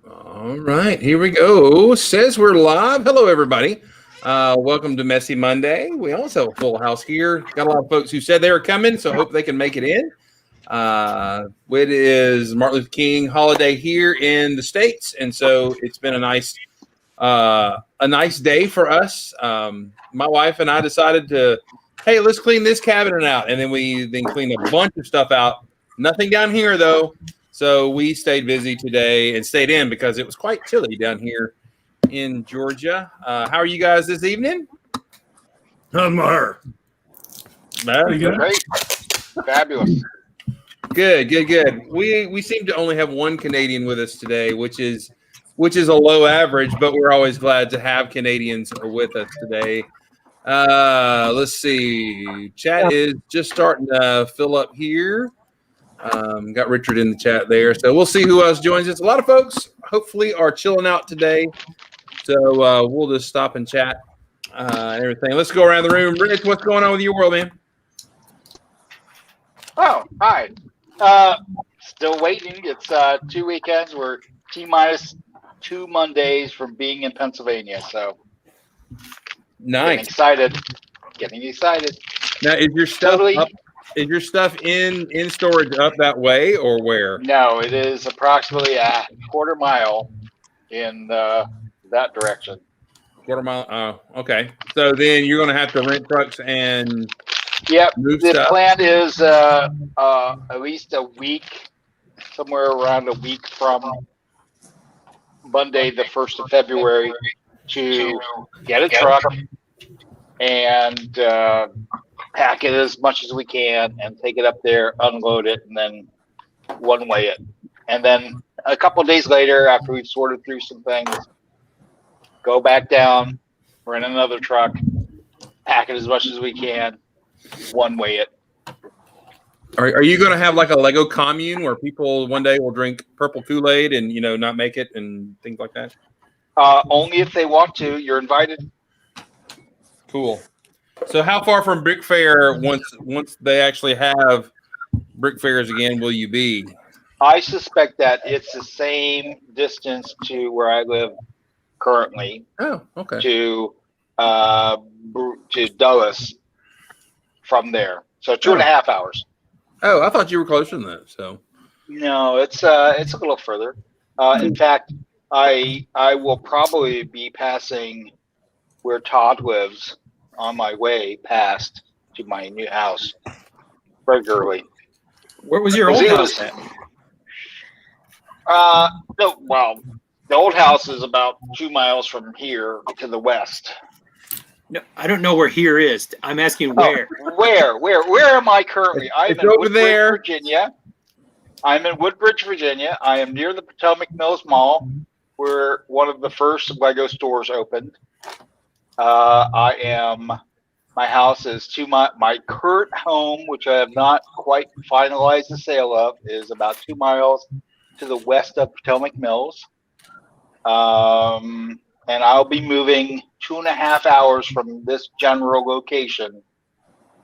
All right, here we go. Says we're live. Hello, everybody. Welcome to Messy Monday. We also have a full house here. Got a lot of folks who said they were coming, so I hope they can make it in. It is Martin Luther King holiday here in the States, and so it's been a nice day for us. My wife and I decided to, hey, let's clean this cabinet out, and then we cleaned a bunch of stuff out. Nothing down here though. So we stayed busy today and stayed in because it was quite chilly down here in Georgia. How are you guys this evening? Great. Fabulous. Good. We seem to only have one Canadian with us today, which is a low average, but we're always glad to have Canadians with us today. Let's see. Chat is just starting to fill up here. Got Richard in the chat there. So we'll see who else joins us. A lot of folks hopefully are chilling out today. So we'll just stop and chat and everything. Let's go around the room. Rich, what's going on with your world, man? Oh, hi. Still waiting. It's 2 weekends. We're T-minus 2 Mondays from being in Pennsylvania. So nice. Getting excited. Now, is your stuff Totally. Is your stuff in storage up that way or where? No, it is approximately a quarter mile in that direction. Quarter mile. Oh, okay. So then you're going to have to rent trucks and move the stuff. plan is at least a week, somewhere around a week from Monday, the 1st of February, to get a truck and pack it as much as we can and take it up there, unload it, and then one-way it. And then a couple of days later, after we've sorted through some things, go back down, rent another truck, pack it as much as we can, one-way it. Are you going to have like a Lego commune where people one day will drink purple Kool-Aid and, not make it and things like that? Only if they want to. You're invited. Cool. So how far from Brick Fair, once they actually have Brick Fairs again, will you be? I suspect that it's the same distance to where I live currently. Oh, okay. To Dulles from there. So 2.5 hours. Oh, I thought you were closer than that. So no, it's a little further. In fact, I will probably be passing where Todd lives on my way past to my new house regularly. Where was your old house at? The old house is about 2 miles from here to the west. No, I don't know where here is. I'm asking where. Where am I currently? I'm in over there, Virginia. I'm in Woodbridge, Virginia. I am near the Potomac Mills Mall, where one of the first Lego stores opened. My house is my current home, which I have not quite finalized the sale of, is about 2 miles to the west of Potomac Mills. And I'll be moving 2.5 hours from this general location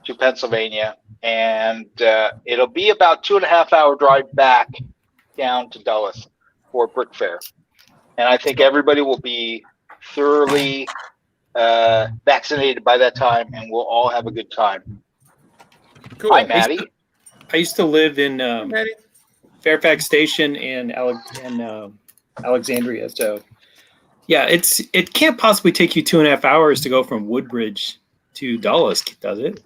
to Pennsylvania. And it'll be about 2.5 hour drive back down to Dulles for Brick Fair. And I think everybody will be thoroughly vaccinated by that time, and we'll all have a good time. Cool. Hi, Maddie. I used to live in Fairfax Station and Alexandria. So, yeah, it can't possibly take you 2.5 hours to go from Woodbridge to Dulles, does it?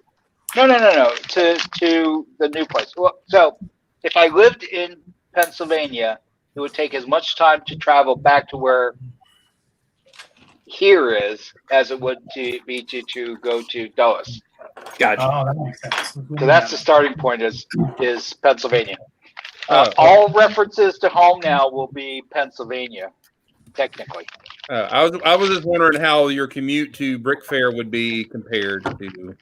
No. To the new place. Well, so if I lived in Pennsylvania, it would take as much time to travel back to where here is as it would to go to Dulles. Gotcha. Oh, that makes sense. So that's the starting point is Pennsylvania. All references to home now will be Pennsylvania, technically. I was just wondering how your commute to Brick Fair would be compared to.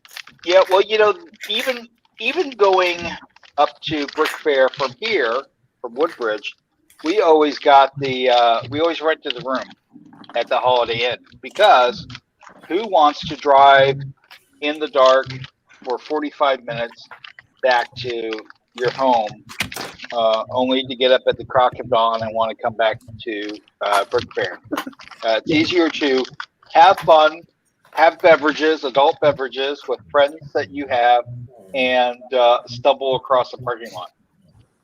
Yeah, well, even going up to Brick Fair from here, from Woodbridge, we always rented the room at the Holiday Inn, because who wants to drive in the dark for 45 minutes back to your home only to get up at the crack of dawn and want to come back to Brick Fair. It's easier to have fun, have beverages, adult beverages with friends that you have, and stumble across the parking lot.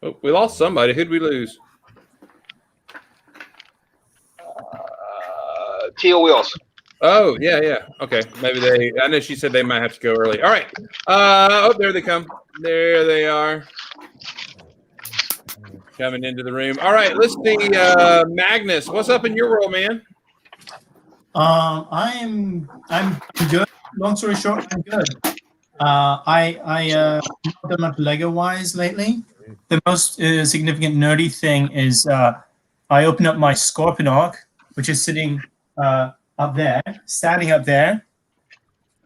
Oh, we lost somebody. Who'd we lose? Teal Wheels. Oh, yeah. Okay. Maybe I know she said they might have to go early. All right. Oh, there they come. There they are. Coming into the room. All right. Let's see. Magnus, what's up in your world, man? I'm good. Long story short, I'm good. I not done much Lego wise lately. The most significant nerdy thing is I opened up my Scorponok, which is sitting up there, standing up there.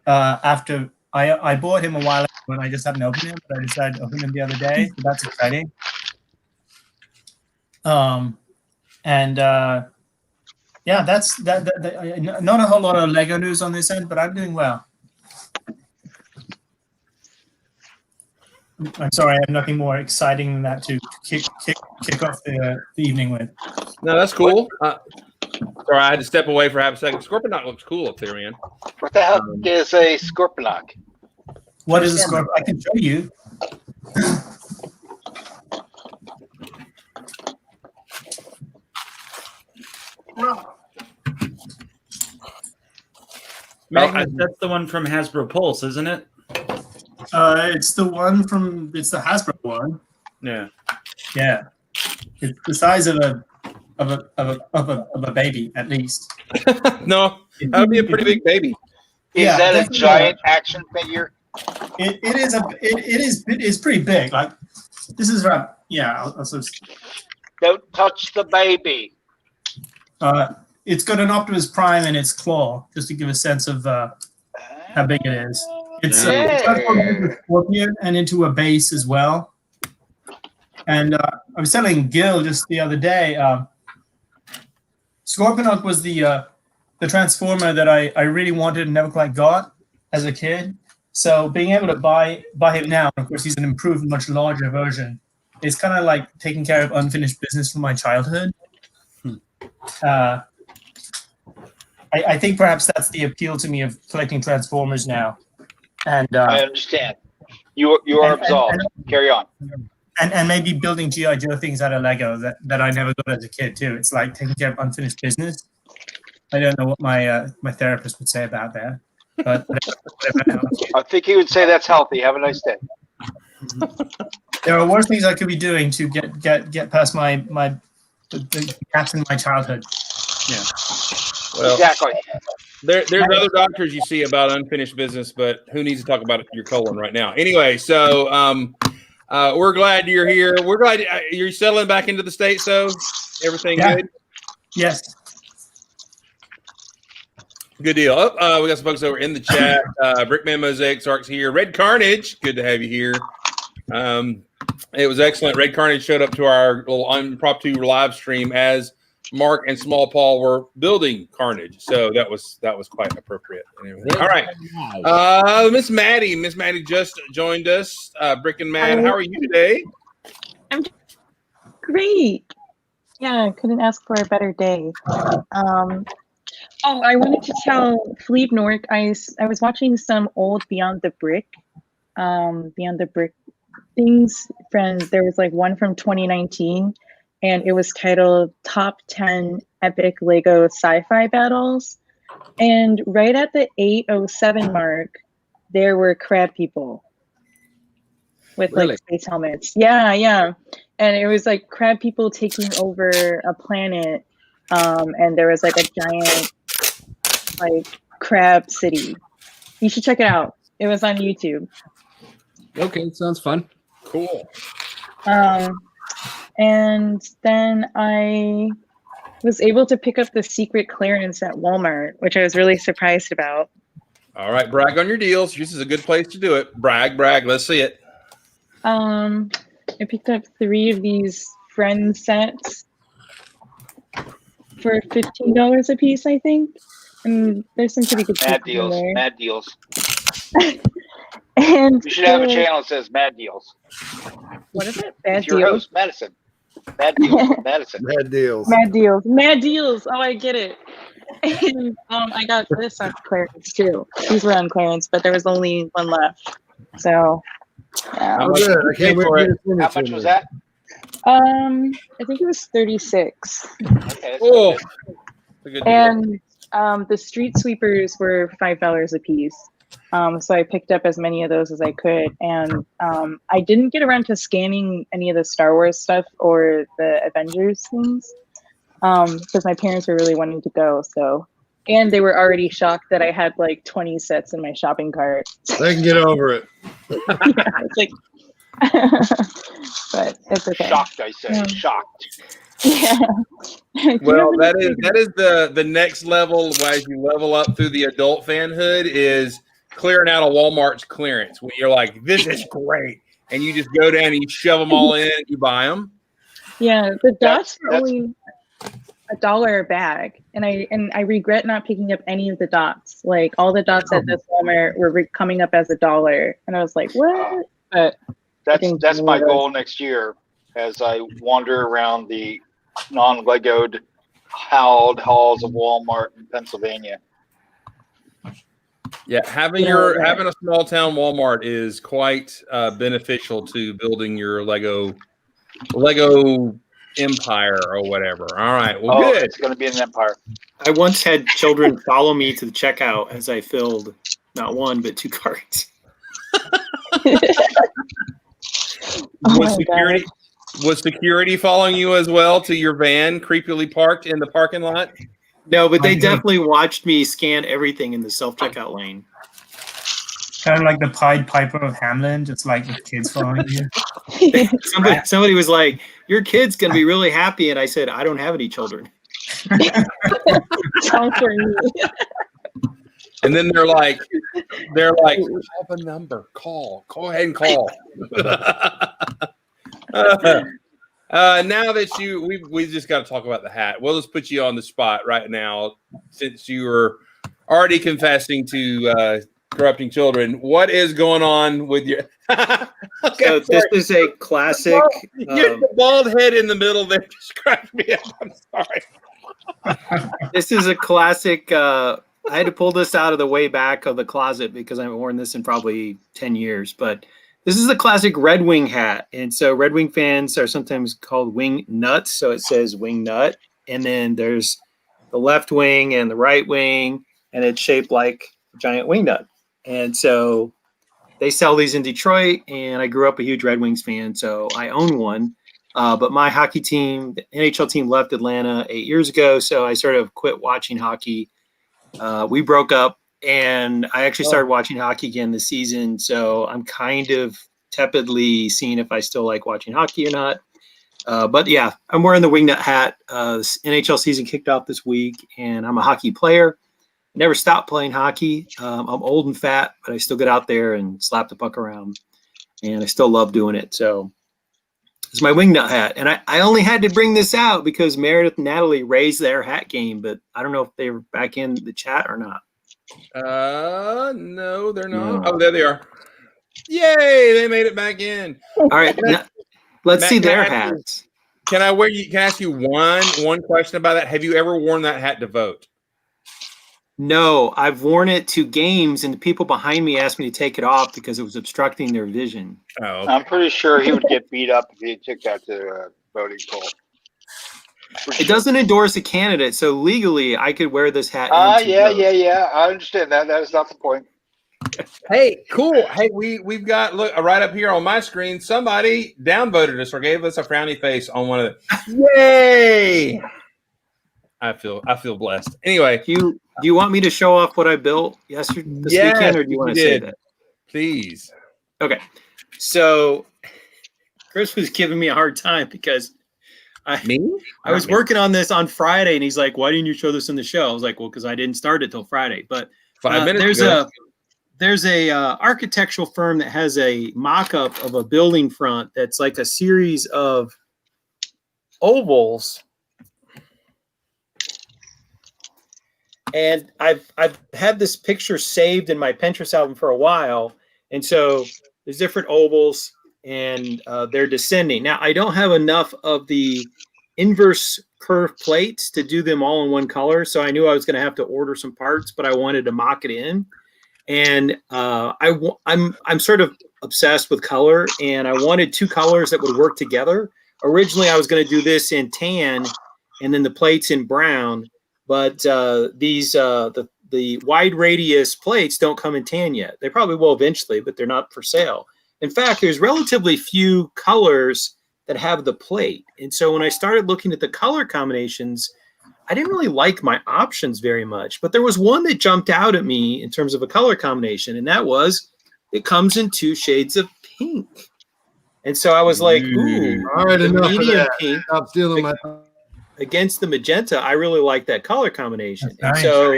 After I bought him a while ago and I just hadn't opened him, but I decided to open him the other day. So that's exciting. Yeah, that's that. Not a whole lot of Lego news on this end, but I'm doing well. I'm sorry, I have nothing more exciting than that to kick off the evening with. No, that's cool. Sorry, I had to step away for half a second. Scorponok looks cool up there, man. What the hell is a Scorponok? What is a Scorponok? I can show you. Magnus, that's the one from Hasbro Pulse, isn't it? It's the Hasbro one. Yeah. Yeah. It's the size of a baby, at least. No, that would be a pretty big baby. Is that a giant action figure? It is pretty big. Like this is right. Yeah. Don't touch the baby. It's got an Optimus Prime in its claw, just to give a sense of how big it is. It's transformed into a Scorpion and into a base as well. And I was telling Gil just the other day, Scorponok was the transformer that I really wanted and never quite got as a kid. So being able to buy him now, of course he's an improved, much larger version, is kind of like taking care of unfinished business from my childhood. I think perhaps that's the appeal to me of collecting Transformers now. And I understand. You are absolved. Carry on. And maybe building G.I. Joe things out of Lego that I never got as a kid too. It's like taking care of unfinished business. I don't know what my therapist would say about that. But I think he would say that's healthy. Have a nice day. There are worse things I could be doing to get past the gaps in my childhood. Yeah. Well, exactly. There's other doctors you see about unfinished business, but who needs to talk about your colon right now? Anyway, so we're glad you're here. We're glad you're settling back into the States, so everything good? Yes. Good deal. We got some folks over in the chat. Brickman Mosaic Sark's here. Red Carnage, good to have you here. It was excellent. Red Carnage showed up to our little impromptu live stream as Mark and Small Paul were building Carnage, so that was quite appropriate. All right, Miss Maddie just joined us. Brick and Mad, how are you today? I'm great. Yeah, couldn't ask for a better day. I wanted to tell Philippe Nork. I was watching some old Beyond the Brick things. Friends, there was like one from 2019. And it was titled Top 10 Epic Lego Sci-Fi Battles. And right at the 8:07 mark, there were crab people with like space helmets. Yeah. And it was like crab people taking over a planet. And there was like a giant like crab city. You should check it out. It was on YouTube. Okay, sounds fun. Cool. And then I was able to pick up the secret clearance at Walmart, which I was really surprised about. All right, brag on your deals. This is a good place to do it. Brag. Let's see it. I picked up 3 of these friend sets for $15 a piece, I think. And there's some pretty good Mad deals. Mad deals. And you should have a channel that says Mad Deals. what is it? Bad With your deals. host, Madison. Bad deals, with Madison. Bad deals. Mad deals. Mad deals. Oh, I get it. And I got this on clearance too. These were on clearance, but there was only one left. So yeah. Oh, good. I can't wait for for it. you to finish How much it. was that? I think it was 36. Okay, that's Oh, good. that's a good deal. And the street sweepers were $5 a piece. So I picked up as many of those as I could. And I didn't get around to scanning any of the Star Wars stuff or the Avengers things because my parents were really wanting to go. So, and they were already shocked that I had like 20 sets in my shopping cart. They can get over it. Yeah, it's like, but it's okay. Shocked, I say. Yeah. Shocked. Yeah. Well, that is the next level as you level up through the adult fanhood is clearing out a Walmart's clearance when you're like, this is great, and you just go down and you shove them all in and you buy them. Yeah, the dots were That's- only $1 a bag, and I regret not picking up any of the dots. Like all the dots at this Walmart were coming up as $1, and I was like, what? But That's my goal next year as I wander around the non-Legoed hallowed halls of Walmart in Pennsylvania. Yeah, having a small town Walmart is quite beneficial to building your Lego empire or whatever. All right, well, good. It's going to be an empire. I once had children follow me to the checkout as I filled not one but 2 carts. Was security following you as well to your van creepily parked in the parking lot? No, but they definitely watched me scan everything in the self-checkout lane. Kind of like the Pied Piper of Hamlin, just like with kids following you. Somebody was like, your kid's going to be really happy. And I said, I don't have any children. Time for me. And then they're like, I have a number. Call. Go ahead and call. Now that we just got to talk about the hat. We'll just put you on the spot right now, since you were already confessing to corrupting children. What is going on with your? So this is a classic. The bald head in the middle there just cracked me up. I'm sorry. This is a classic. I had to pull this out of the way back of the closet because I haven't worn this in probably 10 years. But this is a classic Red Wing hat. And so Red Wing fans are sometimes called wing nuts. So it says wing nut. And then there's the left wing and the right wing. And it's shaped like a giant wing nut. And so they sell these in Detroit. And I grew up a huge Red Wings fan. So I own one. But my hockey team, the NHL team, left Atlanta 8 years ago. So I sort of quit watching hockey. We broke up, and I actually started watching hockey again this season. So I'm kind of tepidly seeing if I still like watching hockey or not. But yeah, I'm wearing the wingnut hat. This NHL season kicked off this week, and I'm a hockey player. Never stopped playing hockey. I'm old and fat, but I still get out there and slap the puck around, and I still love doing it. So it's my wingnut hat. And I only had to bring this out because Meredith and Natalie raised their hat game, but I don't know if they were back in the chat or not. No, they're not. No. Oh, there they are. Yay, they made it back in. All right, let's Matt, see their can I ask you- hats. Can I ask you one question about that? Have you ever worn that hat to vote? No, I've worn it to games, and the people behind me asked me to take it off because it was obstructing their vision. Oh, I'm pretty sure he would get beat up if he took that to a voting poll. It doesn't endorse a candidate, so legally I could wear this hat. Yeah. I understand that. That is not the point. hey, cool. Hey, we've got look right up here on my screen. Somebody downvoted us or gave us a frowny face on one of the. Yay! I feel blessed. Anyway, Do you want me to show off what I built this weekend, or do you want to say that? Please. Okay. So Chris was giving me a hard time because I was working on this on Friday, and he's like, "Why didn't you show this in the show?" I was like, "Well, because I didn't start it till Friday." But 5 minutes ago. there's a architectural firm that has a mock-up of a building front that's like a series of ovals. And I've had this picture saved in my Pinterest album for a while. And so there's different ovals. and they're descending. Now, I don't have enough of the inverse curve plates to do them all in one color, so I knew I was going to have to order some parts, but I wanted to mock it in. And I'm sort of obsessed with color, and I wanted two colors that would work together. Originally, I was going to do this in tan, and then the plates in brown. But the wide radius plates don't come in tan yet. They probably will eventually, but they're not for sale. In fact, there's relatively few colors that have the plate. And so when I started looking at the color combinations, I didn't really like my options very much. But there was one that jumped out at me in terms of a color combination, and that was it comes in 2 shades of pink. And so I was like, ooh, All right, the enough of medium that. pink Stop stealing my. against the magenta. I really like that color combination. That's And nice. so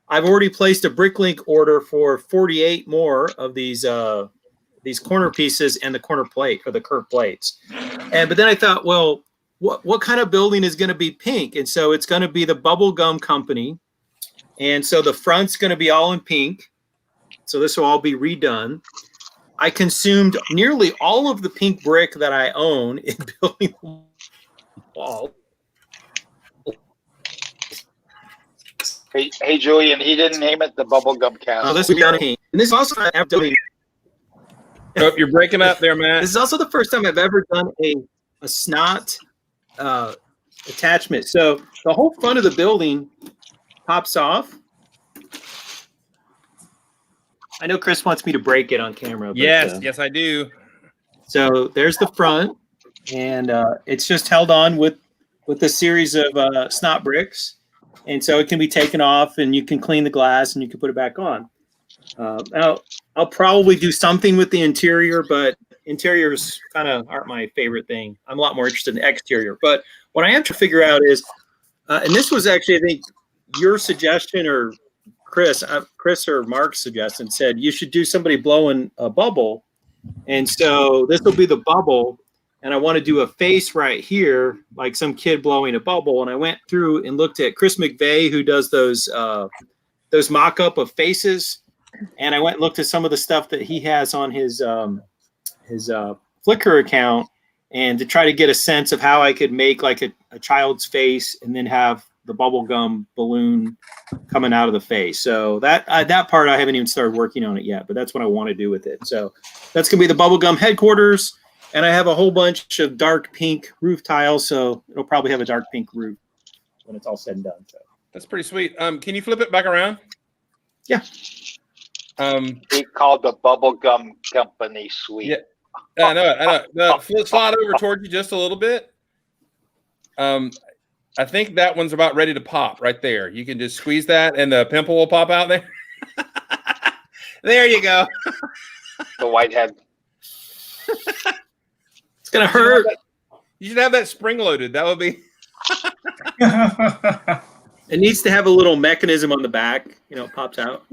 I've already placed a Bricklink order for 48 more of these corner pieces and the corner plate or the curved plates. But then I thought, well, what kind of building is going to be pink? And so it's going to be the Bubblegum Company. And so the front's going to be all in pink. So this will all be redone. I consumed nearly all of the pink brick that I own in building the wall. Hey, Julian, he didn't name it the Bubblegum Castle. This will be on pink. And this is also Oh, you're breaking up there, Matt. this is also the first time I've ever done a snot attachment. So the whole front of the building pops off. I know Chris wants me to break it on camera. But, Yes, I do. So there's the front, and it's just held on with a series of snot bricks, and so it can be taken off, and you can clean the glass, and you can put it back on. Now I'll probably do something with the interior, but interiors kind of aren't my favorite thing. I'm a lot more interested in the exterior. But what I am to figure out is, and this was actually I think your suggestion or Chris or Mark's suggestion said you should do somebody blowing a bubble. And so this will be the bubble. And I want to do a face right here, like some kid blowing a bubble. And I went through and looked at Chris McVeigh, who does those mock-up of faces. And I went and looked at some of the stuff that he has on his Flickr account, and to try to get a sense of how I could make like a child's face and then have the bubblegum balloon coming out of the face. So that part I haven't even started working on it yet, but that's what I want to do with it. So that's gonna be the bubblegum headquarters, and I have a whole bunch of dark pink roof tiles, so it'll probably have a dark pink roof when it's all said and done. So That's pretty sweet. Can you flip it back around? Yeah. He called the Bubblegum Company Suite. Yeah. I know. Slide over towards you just a little bit. I think that one's about ready to pop right there. You can just squeeze that, and the pimple will pop out there. There you go. The Whitehead. it's gonna hurt. You should have that spring loaded. That would be. It needs to have a little mechanism on the back. It pops out.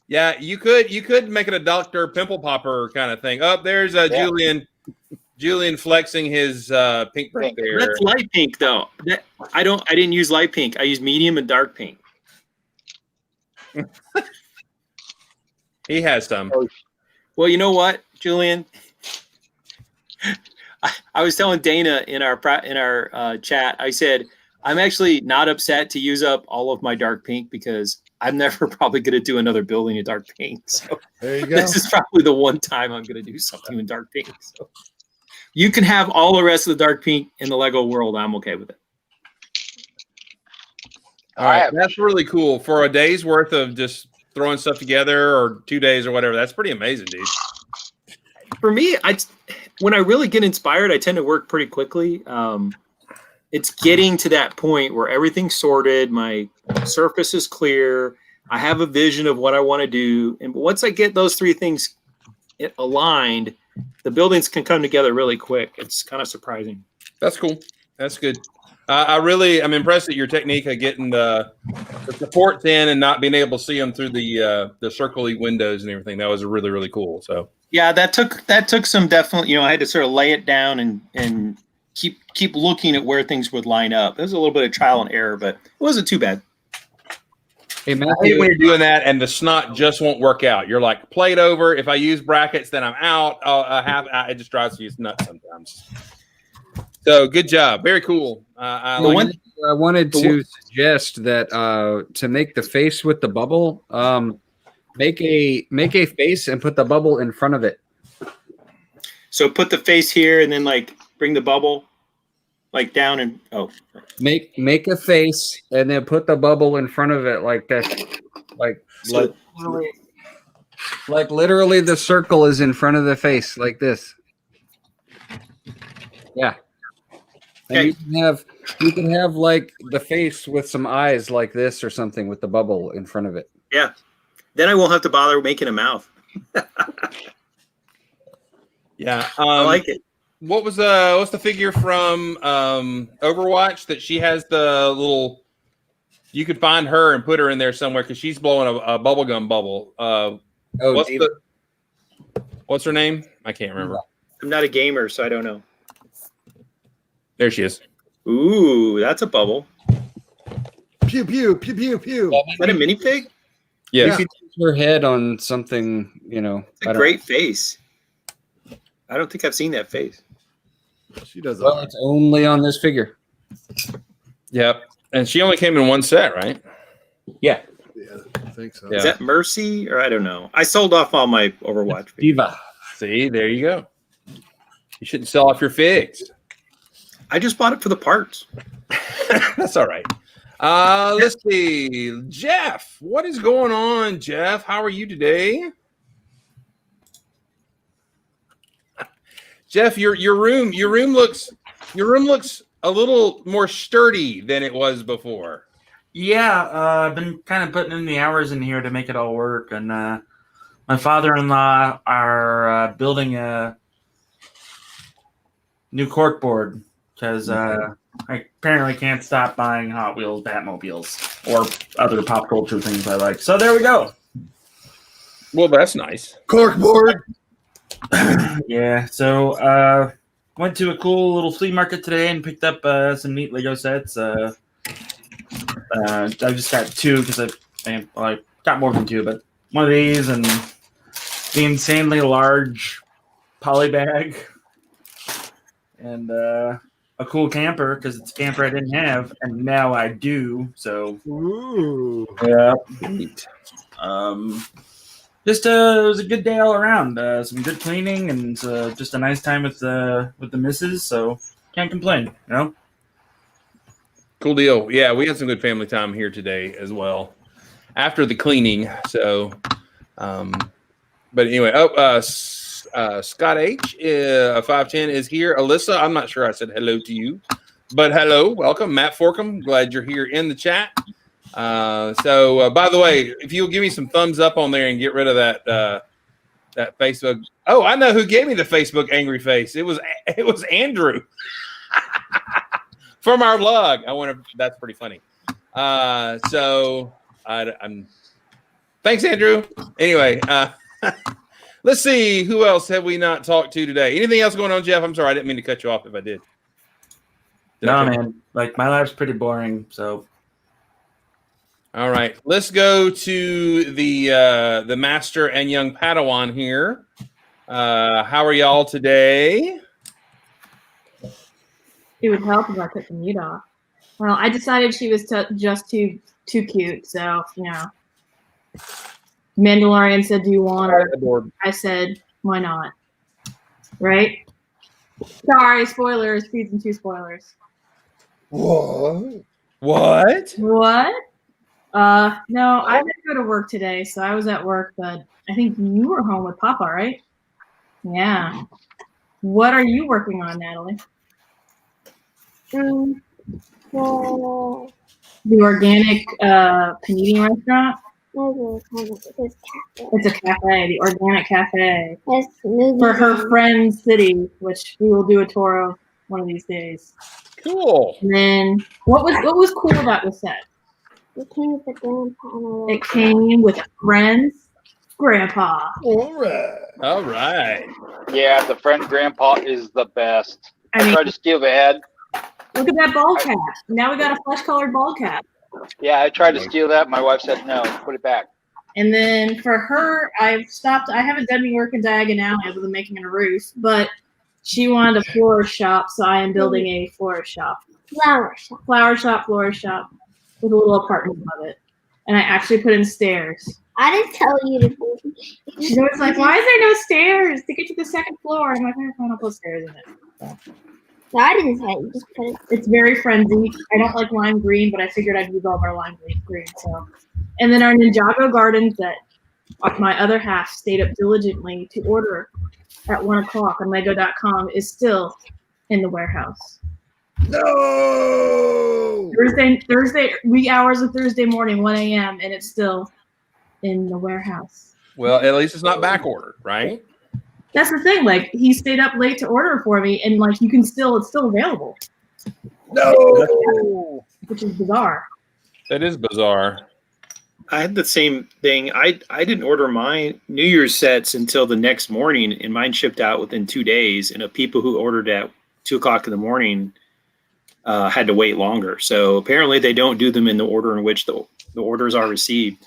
Yeah, you could make it a Dr. Pimple Popper kind of thing. Oh, there's Julian flexing his pink brick there. That's light pink though. I didn't use light pink. I used medium and dark pink. He has some. Well, you know what, Julian? I was telling Dana in our chat. I said I'm actually not upset to use up all of my dark pink because I'm never probably going to do another building in dark pink. So There you go. this is probably the one time I'm going to do something in dark pink. So you can have all the rest of the dark pink in the Lego world. I'm okay with it. All right, that's really cool for a day's worth of just throwing stuff together, or 2 days or whatever. That's pretty amazing, dude. For me, when I really get inspired, I tend to work pretty quickly. It's getting to that point where everything's sorted, my surface is clear, I have a vision of what I want to do, and once I get those 3 things aligned, the buildings can come together really quick. It's kind of surprising. That's cool. That's good. I'm impressed at your technique of getting the supports in and not being able to see them through the circle-y windows and everything. That was really, really cool. So yeah, that took some definitely. I had to sort of lay it down and keep looking at where things would line up. It was a little bit of trial and error, but it wasn't too bad. Hey, I hate Matthew. when you're doing that and the snot just won't work out. You're like played over. If I use brackets, then I'm out. It just drives me nuts sometimes. So good job. Very cool. I Hey, like Matthew, I wanted to suggest that to make the face with the bubble, make a face and put the bubble in front of it. So put the face here and then like bring the bubble like down and Make a face and then put the bubble in front of it like this. So- Like literally the circle is in front of the face like this. Yeah. And Okay. you can have like the face with some eyes like this or something with the bubble in front of it. yeah. Then I won't have to bother making a mouth. Yeah. I like it. What's the figure from Overwatch that she has the little? You could find her and put her in there somewhere because she's blowing a bubblegum bubble. What's her name? I can't remember. I'm not a gamer, so I don't know. There she is. Ooh, that's a bubble. Pew pew pew pew pew. Is that a minifig? Yes. You could use her head on something, It's a great face. I don't think I've seen that face. She does. Well, it's only on this figure. Yep. And she only came in one set, right? Yeah. Yeah, I think so. Yeah. Is that Mercy or I don't know? I sold off all my Overwatch figures. Diva. See, there you go. You shouldn't sell off your figs. I just bought it for the parts. That's all right. Let's see. Jeff, what is going on, Jeff? How are you today? Jeff, your room looks a little more sturdy than it was before. Yeah, I've been kind of putting in the hours in here to make it all work, and my father-in-law are building a new corkboard because I apparently can't stop buying Hot Wheels Batmobiles or other pop culture things I like. So there we go. Well, that's nice. Corkboard. Yeah, so went to a cool little flea market today and picked up some neat Lego sets. I just got two because I got more than two, but one of these and the insanely large poly bag and a cool camper because it's a camper I didn't have and now I do. So Ooh. yeah, Neat. just it was a good day all around. Some good cleaning and just a nice time with the missus. So can't complain, you know. Cool deal. Yeah, we had some good family time here today as well after the cleaning. So, but anyway, Scott H 510 is here. Alyssa, I'm not sure I said hello to you, but hello, welcome. Matt Forkham, glad you're here in the chat. So by the way, if you'll give me some thumbs up on there and get rid of that Facebook. Oh, I know who gave me the Facebook angry face. It was Andrew. From our log. I wonder if that's pretty funny. So I'm thanks, Andrew. Anyway, let's see who else have we not talked to today. Anything else going on, Jeff? I'm sorry, I didn't mean to cut you off if I did. No, man. Like my life's pretty boring. So all right, let's go to the master and young Padawan here. How are y'all today? It would help if I took the mute off. Well, I decided she was just too cute, so Mandalorian said, "Do you want her?" I said, "Why not?" Right? Sorry, spoilers. Season 2 spoilers. What? What? What? No, I didn't go to work today, so I was at work, but I think you were home with Papa, right? Yeah. What are you working on, Natalie? Well, The organic panini restaurant? It's a cafe, the organic cafe. For her friend's city, which we will do a tour of one of these days. Cool. And then what was cool about the set? It came with the grandpa. It came with friend's grandpa. All right. All right. Yeah, the friend grandpa is the best. I I mean, tried to steal the head. look at that ball cap. Now we got a flesh-colored ball cap. Yeah, I tried to steal that. My wife said no. Put it back. And then for her, I've stopped. I haven't done any work in Diagonal other than making a roof, but she wanted a florist shop, so I am building a florist shop. Flower shop. Florist shop with a little apartment above it. And I actually put in stairs. I didn't tell you to do it. She's always like, why is there no stairs to get to the second floor? I'm like, I'll put stairs in it. So I didn't say you just put it. It's very frenzy. I don't like lime green, but I figured I'd use all of our lime green. So, and then our Ninjago gardens that my other half stayed up diligently to order at 1:00 on Lego.com is still in the warehouse. No. Thursday, wee hours of Thursday morning, 1 a.m., and it's still in the warehouse. Well, at least it's not back ordered, right? That's the thing. Like, he stayed up late to order for me, and like it's still available. No. Which is bizarre. That is bizarre. I had the same thing. I didn't order my New Year's sets until the next morning, and mine shipped out within 2 days. And the people who ordered at 2:00 in the morning had to wait longer. So apparently they don't do them in the order in which the orders are received.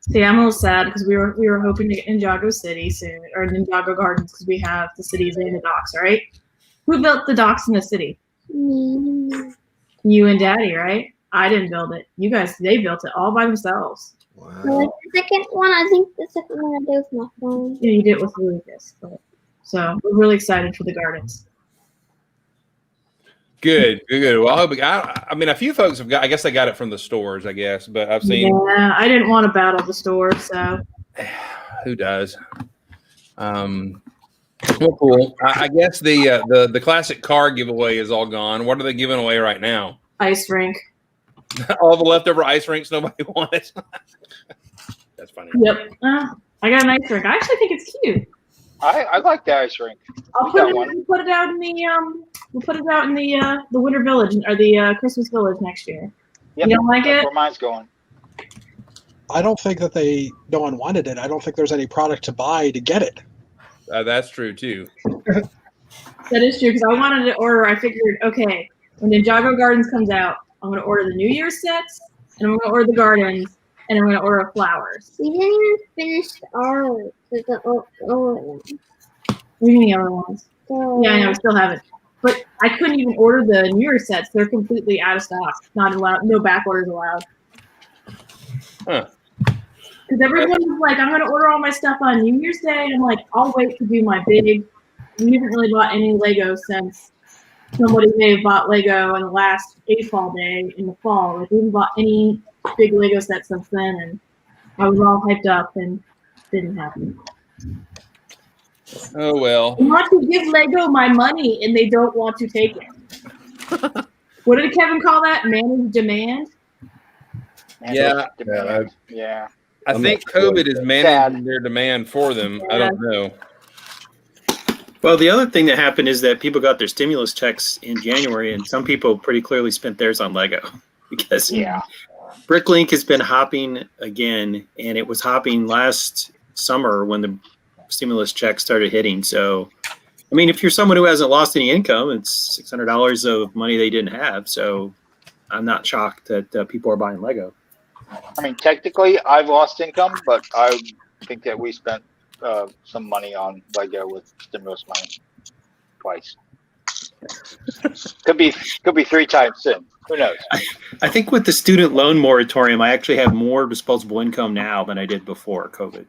See, I'm a little sad because we were hoping to get Ninjago City soon, or Ninjago Gardens, because we have the cities and the docks, right? Who built the docks in the city? Me. You and Daddy, right? I didn't build it. You guys, they built it all by themselves. So Wow. like the second one, I think the second one I did with my phone. Yeah, you did it with Lucas. So we're really excited for the gardens. Good. Well, I hope. I mean, a few folks have got. I guess they got it from the stores. I guess, but I've seen. Yeah, I didn't want to battle the store, so Who does? Well, cool. I guess the classic car giveaway is all gone. What are they giving away right now? ice rink. All the leftover ice rinks nobody wanted. That's funny. Yep. I got an ice rink. I actually think it's cute. I like the ice rink. I'll We put got it. one. We'll put it out in the We'll put it out in the Winter Village or the Christmas Village next year. Yep, You don't like that's it? where mine's going. I don't think that no one wanted it. I don't think there's any product to buy to get it. That's true too. That is true because I wanted to order. I figured, okay, when Ninjago Gardens comes out, I'm going to order the New Year's sets, and I'm going to order the gardens, and I'm going to order flowers. We didn't even finish ours. The one. What do you mean the other ones? So, Yeah, I know, I still haven't. But I couldn't even order the New Year's sets. They're completely out of stock. Not allowed. No back orders allowed. Huh. Because everyone was like, I'm going to order all my stuff on New Year's Day. And I'm like, I'll wait to do my big. We haven't really bought any Lego since somebody may have bought Lego on the last AFOL day in the fall. Like, we haven't bought any big Lego sets since then. And I was all hyped up and it didn't happen. Oh well. I want to give Lego my money and they don't want to take it. What did Kevin call that? Managed demand? Yeah. Yeah. I think COVID is managing their demand for them. I don't know. Well, the other thing that happened is that people got their stimulus checks in January, and some people pretty clearly spent theirs on Lego because Bricklink has been hopping again, and it was hopping last summer when the stimulus checks started hitting. So, I mean, if you're someone who hasn't lost any income, it's $600 of money they didn't have. So, I'm not shocked that people are buying Lego. I mean, technically, I've lost income, but I think that we spent some money on Lego with stimulus money twice. Could be 3 times soon. Who knows? I think with the student loan moratorium, I actually have more disposable income now than I did before COVID.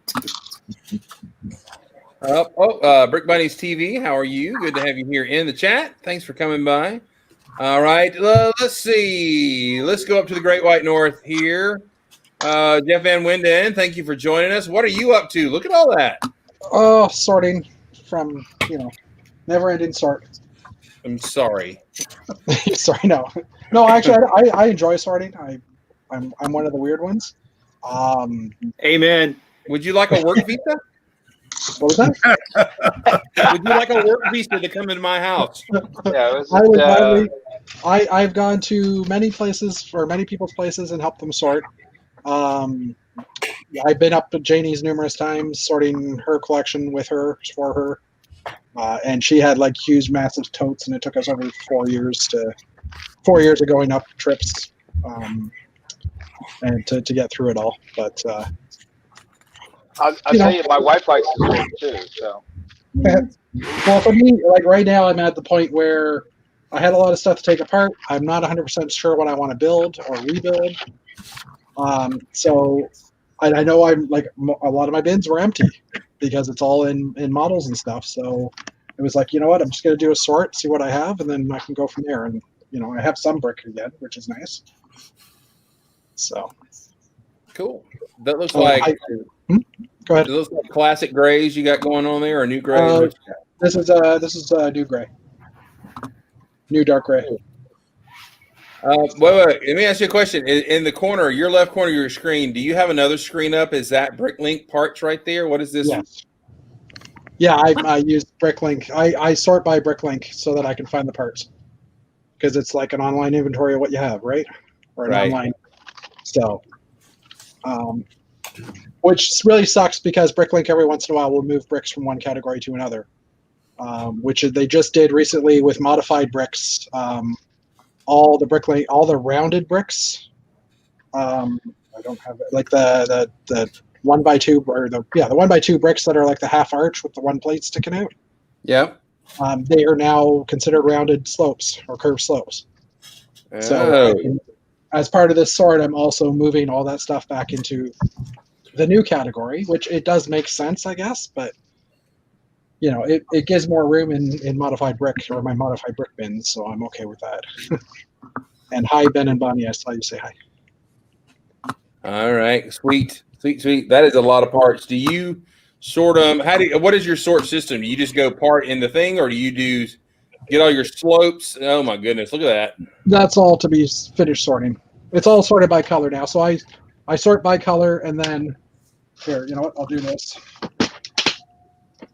Brick Bunny's TV, how are you? Good to have you here in the chat. Thanks for coming by. All right, let's see. Let's go up to the Great White North here. Jeff Van Winden, thank you for joining us. What are you up to? Look at all that. Oh, sorting from, never-ending sort. I'm sorry. Sorry, no. No, actually, I enjoy sorting. I'm one of the weird ones. Amen. Would you like a work visa? What was that? Would you like a work visa to come into my house? Yeah, it was I would gladly. I've gone to many places, or many people's places, and helped them sort. I've been up to Janie's numerous times, sorting her collection with her, for her. And she had like huge, massive totes, and it took us over 4 years of going up trips. and to get through it all. But I'll tell you, my wife likes to sort too. So well, for me, like right now, I'm at the point where I had a lot of stuff to take apart. I'm not 100% sure what I want to build or rebuild. So I know I'm like a lot of my bins were empty because it's all in models and stuff. So it was like, you know what, I'm just going to do a sort, see what I have, and then I can go from there. And I have some brick again, which is nice. So cool. That looks like. Go ahead. It looks like classic grays you got going on there, or new grays. This is new gray, new dark gray. Wait. Let me ask you a question. In the corner, your left corner of your screen, do you have another screen up? Is that BrickLink parts right there? What is this? Yes. Yeah, I use BrickLink. I sort by BrickLink so that I can find the parts, because it's like an online inventory of what you have, right? Or an online. So, which really sucks because BrickLink every once in a while will move bricks from one category to another, which they just did recently with modified bricks. All the BrickLink, all the rounded bricks. I don't have it, like the 1x2 or the 1x2 bricks that are like the half arch with the one plate sticking out. Yeah. They are now considered rounded slopes or curved slopes. Oh. So as part of this sort, I'm also moving all that stuff back into the new category, which it does make sense, I guess, but it gives more room in modified brick or my modified brick bins, so I'm okay with that. And hi, Ben and Bonnie, I saw you say hi. All right, sweet. That is a lot of parts. Do you sort them? What is your sort system? Do you just go part in the thing, or do you get all your slopes? Oh my goodness, look at that. That's all to be finished sorting. It's all sorted by color now. So I sort by color, and then here, you know what? I'll do this.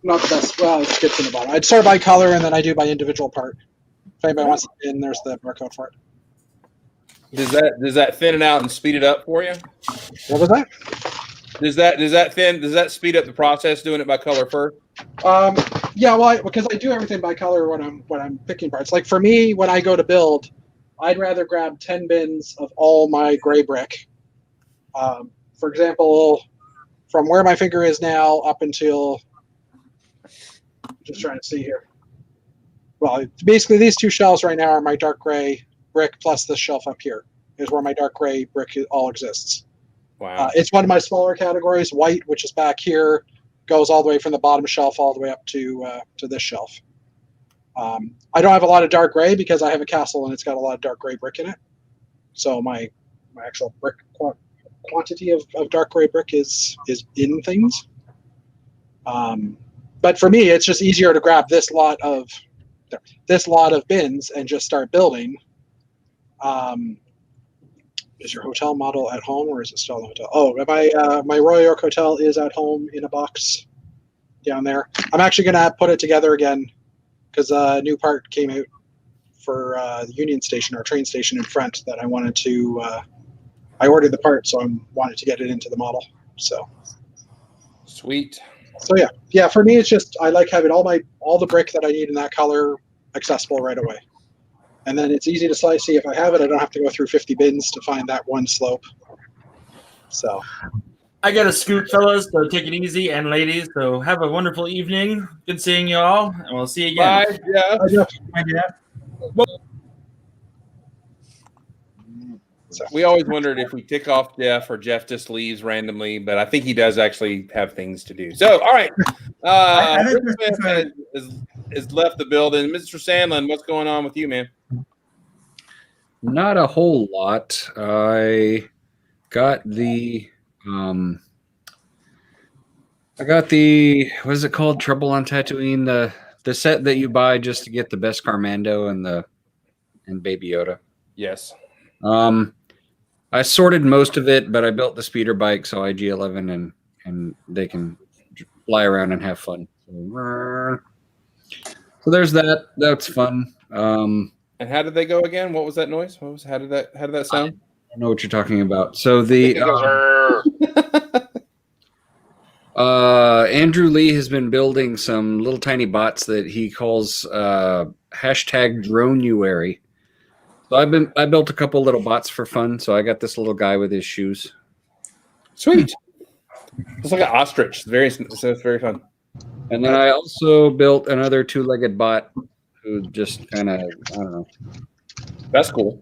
Not the best. Well, it skips in the bottom. I'd sort by color, and then I do by individual part. If anybody wants it in, there's the barcode for it. Does that thin it out and speed it up for you? What was that? Does that speed up the process doing it by color first? Yeah, well, because I do everything by color when I'm picking parts. Like for me, when I go to build, I'd rather grab 10 bins of all my gray brick. For example, from where my finger is now up until, just trying to see here. Well, basically these two shelves right now are my dark gray brick plus this shelf up here is where my dark gray brick all exists. Wow. It's one of my smaller categories. White, which is back here, goes all the way from the bottom shelf all the way up to this shelf. I don't have a lot of dark gray because I have a castle and it's got a lot of dark gray brick in it. So my actual brick quantity of dark gray brick is in things. But for me, it's just easier to grab this lot of bins and just start building. Is your hotel model at home or is it still in the hotel? Oh, my Royal York Hotel is at home in a box down there. I'm actually going to put it together again because a new part came out for the Union Station or train station in front that I wanted to. I ordered the part, so I wanted to get it into the model. So sweet. So yeah. For me, it's just I like having all the brick that I need in that color accessible right away. And then it's easy to see if I have it. I don't have to go through 50 bins to find that one slope. So I got to scoot, fellas, so take it easy, and ladies, so have a wonderful evening. Good seeing you all, and we'll see you again. Bye, Jeff. Bye, Jeff. Bye, Jeff. So we always wondered if we tick off Jeff or Jeff just leaves randomly, but I think he does actually have things to do. So, all right. Rick Smith has left the building. Mr. Sandlin, what's going on with you, man? Not a whole lot. I got the what is it called? Trouble on Tatooine, the set that you buy just to get the best Carmando and Baby Yoda. Yes. I sorted most of it, but I built the speeder bike, so IG-11 and they can fly around and have fun. So there's that. That's fun. And how did they go again? What was that noise? How did that sound? I don't know what you're talking about. So the Andrew Lee has been building some little tiny bots that he calls #DroneUary. So I built a couple little bots for fun. So I got this little guy with his shoes. Sweet. It's like an ostrich. So it's very fun. And then I also built another 2-legged bot who just kind of, I don't know. That's cool.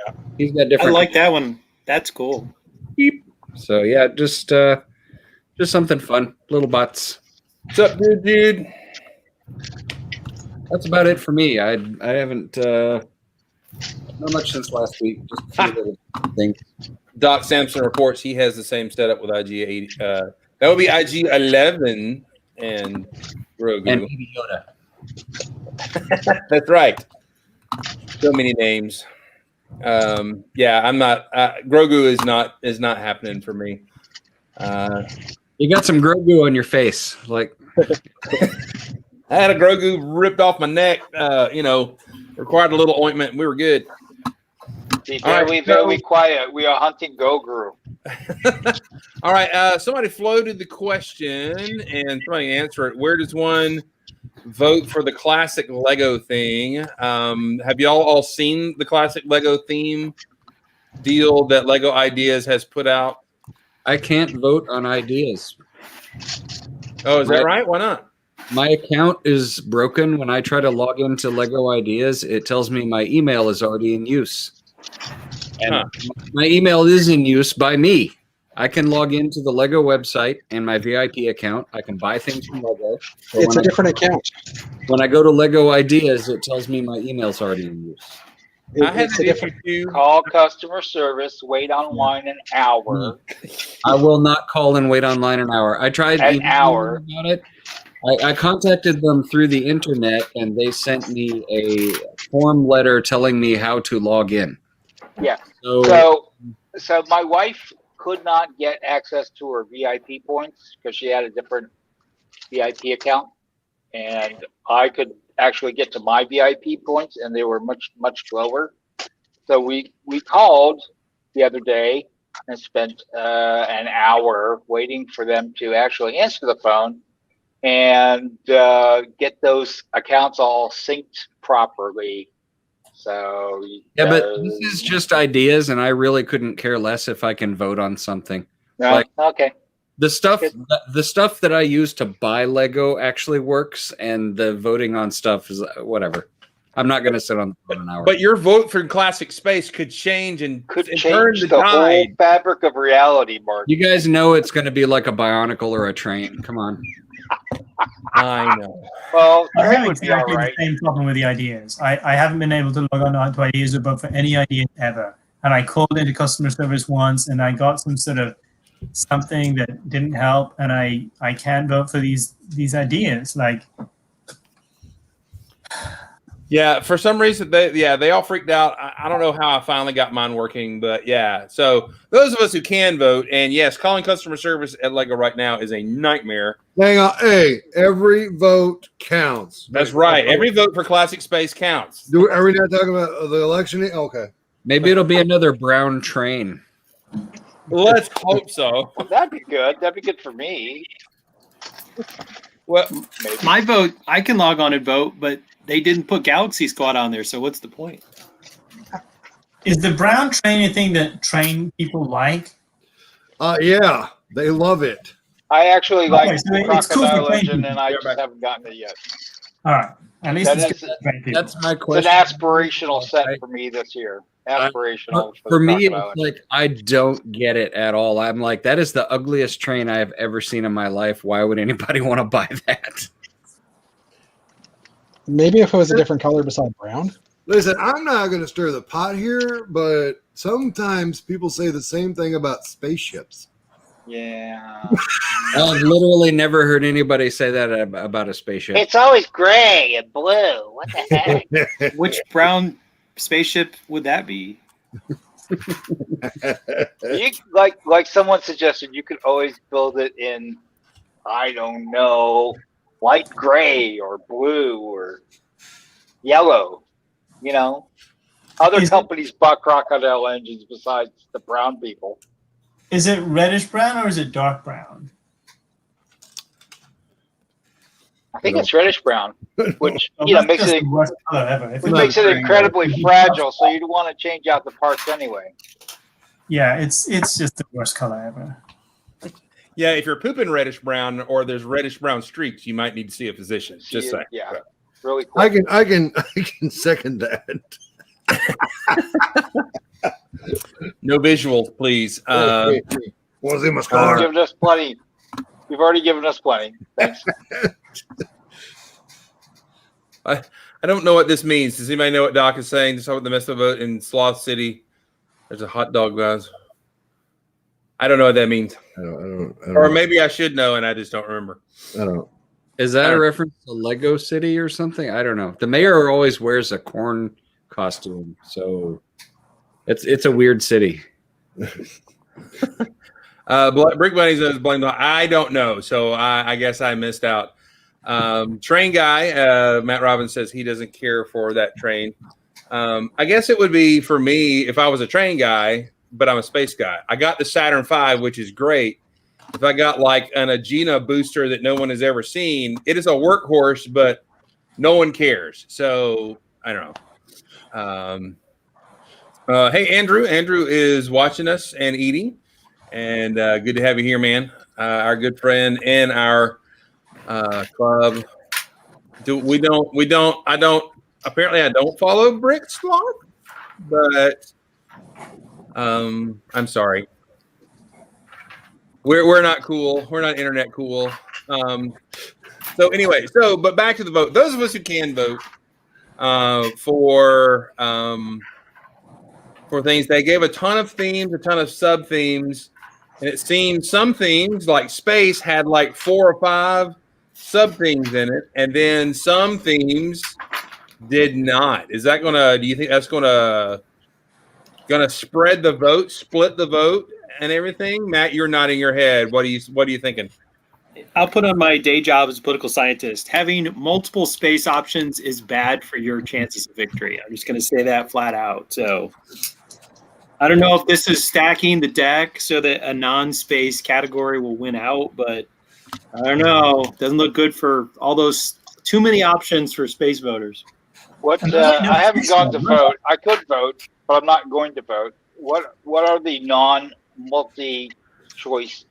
Yeah. He's got I different. like that one. That's cool. So yeah, just something fun. Little bots. What's up, dude? That's about it for me. I haven't not much since last week. Just a few little things. Doc Sampson reports he has the same setup with IG 8. That would be IG 11 and Grogu. And Baby Yoda. That's right. So many names. Yeah, I'm not. Grogu is not happening for me. You got some Grogu on your face, like. I had a Grogu ripped off my neck. Required a little ointment. And we were good. Be very quiet. We are hunting Grogu. All right. Somebody floated the question, and somebody answered it. Where does one vote for the classic Lego thing? Have y'all all seen the classic Lego theme deal that Lego Ideas has put out? I can't vote on ideas. Oh, is that right? Why not? My account is broken. When I try to log into Lego Ideas, it tells me my email is already in use. And my email is in use by me. I can log into the Lego website and my VIP account. I can buy things from Lego. So It's a different account. When I go to Lego Ideas, it tells me my email's already in use. I had an issue. Call customer service. Wait online an hour. I will not call and wait online an hour. I tried An hour about it. I contacted them through the internet, and they sent me a form letter telling me how to log in. Yeah. So my wife could not get access to her VIP points because she had a different VIP account, and I could actually get to my VIP points, and they were much lower. So we called the other day and spent an hour waiting for them to actually answer the phone and get those accounts all synced properly. So yeah, but this is just ideas, and I really couldn't care less if I can vote on something. Okay. The stuff that I use to buy Lego actually works, and the voting on stuff is whatever. I'm not going to sit on the phone an hour. But your vote for Classic Space could change and turn the whole tide. fabric of reality, Mark. You guys know it's going to be like a Bionicle or a train. Come on. I know. Well, I train have would be exactly all right. the same problem with the ideas. I haven't been able to log on to ideas or vote for any ideas ever. And I called into customer service once, and I got some sort of something that didn't help, and I can't vote for these ideas. Like, Yeah, for some reason they all freaked out. I don't know how I finally got mine working, but yeah. So those of us who can vote, and yes, calling customer service at Lego right now is a nightmare. Hang on. Hey, every vote counts. That's right. Every vote for Classic Space counts. Are we not talking about the election? Okay. Maybe it'll be another brown train. Let's hope so. That'd be good. That'd be good for me. Well, My vote, I can log on and vote, but they didn't put Galaxy Squad on there, so what's the point? is the brown train a thing that train people like? Yeah, they love it. I actually like Okay, so the it's cool for Crocodile train Engine, people. and I just haven't gotten it yet. All right. At least That it's is- good for train people. That's my It's an question. aspirational set for me this year. Aspirational For the me, Crocodile it's like I don't get it at all. I'm like, that is the ugliest train I have ever seen in my life. Why would anybody want to buy that? Maybe if it was a different color beside brown. Listen, I'm not going to stir the pot here, but sometimes people say the same thing about spaceships. Yeah. I've literally never heard anybody say that about a spaceship. It's always gray and blue. What the heck? Which brown spaceship would that be? You like someone suggested you could always build it in, I don't know, light gray or blue or yellow. You know, other companies bought Crocodile engines besides the brown people. Is it reddish brown or is it dark brown? I think it's reddish brown, which Well, you know that's makes just it the worst color ever. If which it makes was- it incredibly fragile. So you'd want to change out the parts anyway. Yeah, it's just the worst color ever. Yeah, if you're pooping reddish brown or there's reddish brown streaks, you might need to see a physician. Just saying. Yeah, really cool. I can second that. No visuals, please. Was in my You've scar. given us plenty. You've already given us plenty. Thanks. I don't know what this means. Does anybody know what Doc is saying? Just about the mess vote in Sloth City. There's a hot dog, guys. I don't know what that means. I don't Or know. maybe I should know and I just don't remember. I don't. Is that a reference to Lego City or something? I don't know. The mayor always wears a corn costume, so it's a weird city. Brick Bunny says blamed on. I don't know, so I guess I missed out. Train guy, Matt Robbins says he doesn't care for that train. I guess it would be for me if I was a train guy, but I'm a space guy. I got the Saturn V, which is great. If I got like an Agena booster that no one has ever seen, it is a workhorse, but no one cares. So I don't know. Hey, Andrew. Andrew is watching us and eating, and good to have you here, man. Our good friend in our club. I don't follow Brick Sloth, but I'm sorry. We're not cool. We're not internet cool. So anyway, but back to the vote. Those of us who can vote for things, they gave a ton of themes, a ton of sub themes, and it seemed some themes like space had like 4 or 5 sub themes in it, and then some themes did not. Is that do you think that's gonna spread the vote, split the vote and everything? Matt, you're nodding your head. What are you thinking? I'll put on my day job as a political scientist. Having multiple space options is bad for your chances of victory. I'm just going to say that flat out. So I don't know if this is stacking the deck so that a non-space category will win out, but I don't know. Doesn't look good for all those too many options for space voters. I haven't gone to vote. I could vote, but I'm not going to vote. What are the non-multi-choice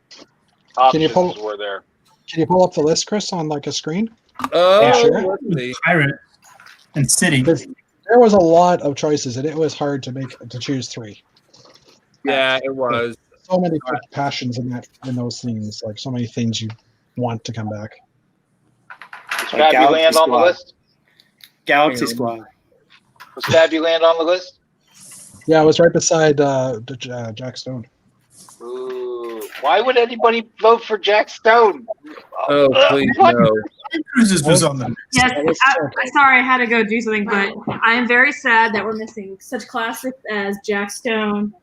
options were there? Can you pull up the list, Chris, on like a screen? Oh, sure. let's see. Pirate and City. There was a lot of choices, and it was hard to choose 3. Yeah, it was. So many passions in those themes, like so many things you want to come back. Is Fabuland on the list? Galaxy Squad. Was Fabuland on the list? Yeah, it was right beside Jack Stone. Ooh, why would anybody vote for Jack Stone? Oh, please no. Cruises was on the Yes, I'm sorry I had to go do something, but I am very sad that we're missing such classics as Jack Stone,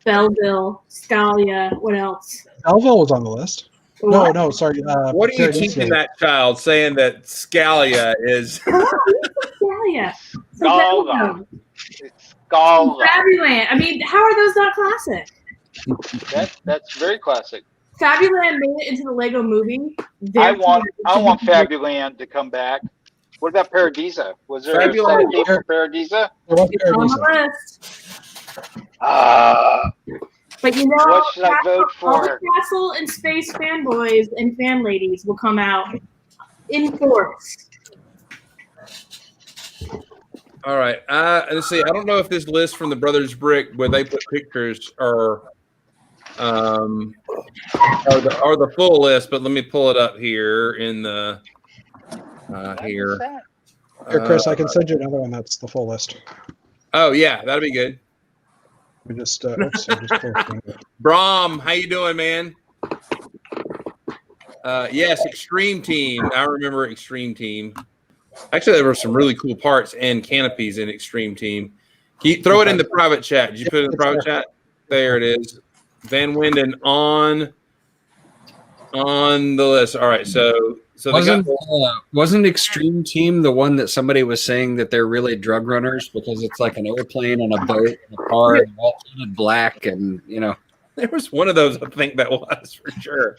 Belleville, Scalia. What else? Belleville was on the list. What? No, sorry. What are you teaching that child saying that Scalia is? Scalia. Scala. It's Scala. Fabuland. I mean, how are those not classic? That's very classic. Fabuland made it into the Lego movie. I want Fabuland to come back. What about Paradisa? Was there a date for Paradisa? There was It's on the list. But you know, what should I vote all the for? Castle and Space fanboys and fan ladies will come out in force. All right. Let's see. I don't know if this list from the Brothers Brick, where they put pictures, are the full list. But let me pull it up here in the here. Here, Chris, I can send you another one. That's the full list. Oh yeah, that'd be good. We just, oops, I just closed it. Brom, how you doing, man? Yes, Extreme Team. I remember Extreme Team. Actually, there were some really cool parts and canopies in Extreme Team. Can you throw it in the private chat? Did you put it in the private chat? There it is. Van Winden on the list. All right, so wasn't Extreme Team the one that somebody was saying that they're really drug runners because it's like an airplane and a boat and a car and all painted black and there was one of those I think that was for sure.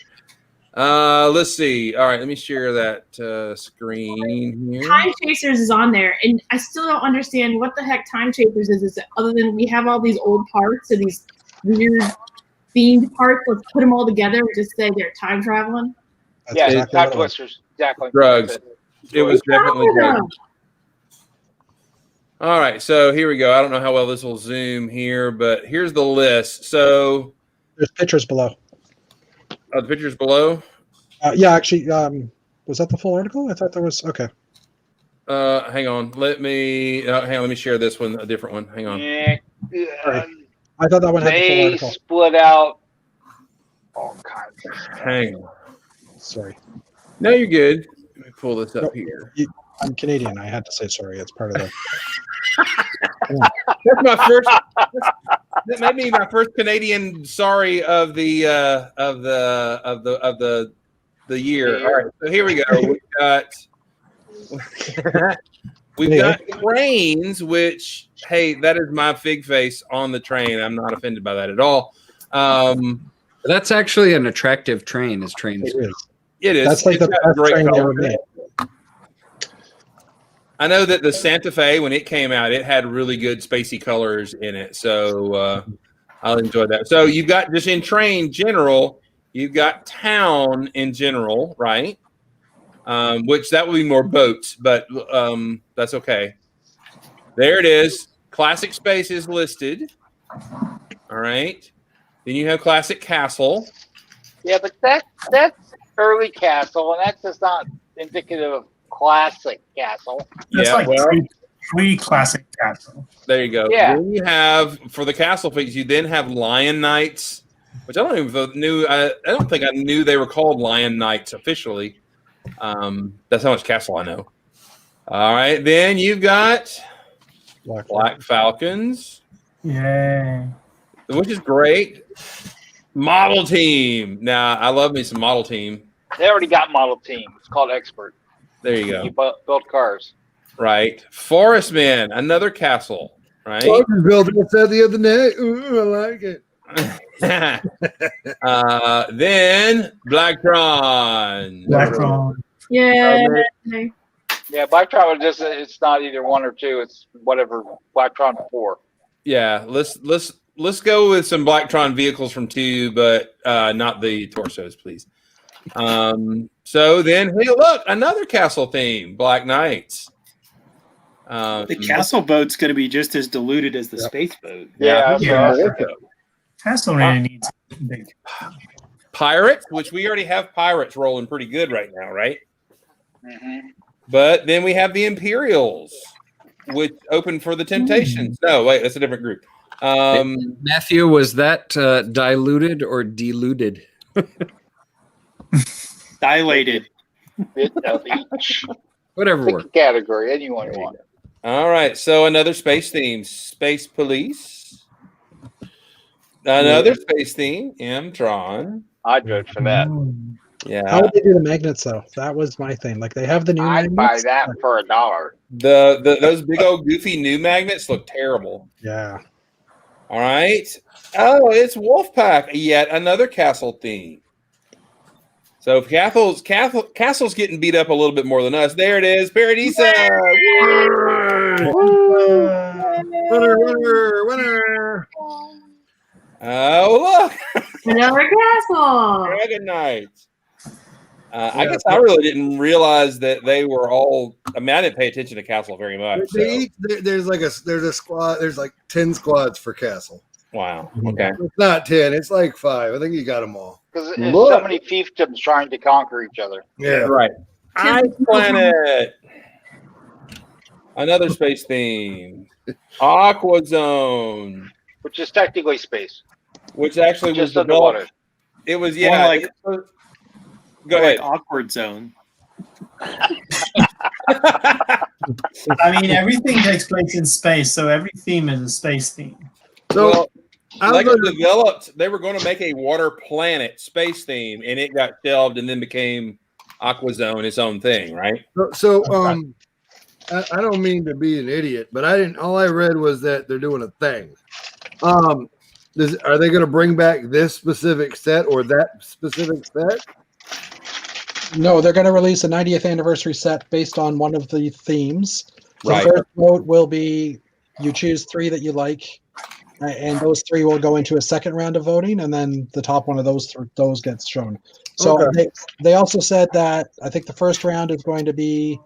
Let's see. All right, let me share that screen here. Time Chasers is on there, and I still don't understand what the heck Time Chasers is other than we have all these old parts or these weird themed parts. Let's put them all together and just say they're time traveling. That's Yeah, exactly time what it was. twisters. Exactly. Drugs. That's It was definitely Yeah. drugs. All right, so here we go. I don't know how well this will zoom here, but here's the list. So, There's pictures below. the pictures below. Yeah, actually, was that the full article? I thought there was. Okay. Hang on. Let me Let me share this one, a different one. Hang on. Yeah. I thought that one had the full They article. split out all kinds of stuff. Hang on. Sorry. No, you're good. Let me pull this up here. I'm Canadian. I had to say sorry. It's part of the. That's my first. That may be my first Canadian sorry of the year. All right, so here we go. We've got trains, which hey, that is my fig face on the train. I'm not offended by that at all. That's actually an attractive train. Is trains? It is. It is. That's like It's the got best great train color. ever made. I know that the Santa Fe, when it came out, it had really good spacey colors in it. So I'll enjoy that. So you've got just in train general, you've got town in general, right? Which that would be more boats, but that's okay. There it is. Classic space is listed. All right. Then you have classic castle. Yeah, but that's early castle, and that's just not indicative of classic castle. That's Yeah, like well, pre-classic castle. there you go. Yeah. Then you have for the castle piece, you then have Lion Knights, which I don't even knew. I don't think I knew they were called Lion Knights officially. That's how much castle I know. All right, then you've got Black Falcons, Yeah. which is great. Model Team. Now I love me some Model Team. They already got model team. It's called Expert. There you go. You build cars. Right. Forest Men, another castle. Right. I just built it the other day. Ooh, I like it. Then Blacktron. Blacktron. Yeah. Yeah, Blacktron was just it's not either one or two. It's whatever Blacktron 4. Yeah, let's go with some Blacktron vehicles from 2, but not the torsos, please. So then, hey, look, another castle theme, Black Knights. The castle boat's going to be just as diluted as the space boat. Yeah. Castle really needs big. Pirates, which we already have pirates rolling pretty good right now, right? Mm-hmm. But then we have the Imperials, which open for the Temptations. No, wait, that's a different group. Matthew, was that diluted or diluted? Dilated. Bit of each. Whatever Pick works. a category, anyone you want. All right, so another space theme, Space Police. Another space theme, Amtron. I'd vote for that. Yeah. How would they do the magnets though? That was my thing. Like they have the new I'd magnets. buy that for $1. Those big old goofy new magnets look terrible. Yeah. All right. Oh, it's Wolfpack, yet another castle theme. So if Castle's getting beat up a little bit more than us. There it is, Paradisa. Winner. Oh, look. Another castle. Dragon Knights. I guess I really didn't realize that they were all. I mean, I didn't pay attention to Castle very much. So. There's a squad. There's like 10 squads for Castle. Wow. Okay. It's not 10. It's like 5. I think you got them all. Because there's so many fiefdoms trying to conquer each other. Yeah. Right. Ice Planet. Another space theme. Aqua Zone. Which is technically space. Which actually Just was underwater. developed. It was Go Like ahead. awkward zone. I mean, everything takes place in space, so every theme is a space theme. So Lego developed. They were going to make a water planet space theme, and it got shelved, and then became Aqua Zone its own thing, right? I don't mean to be an idiot, but I didn't. All I read was that they're doing a thing. Are they going to bring back this specific set or that specific set? No, they're going to release a 90th anniversary set based on one of the themes. The Right. first vote will be you choose 3 that you like, and those 3 will go into a second round of voting, and then the top one of those gets shown. So they also said that I think the first round is going to be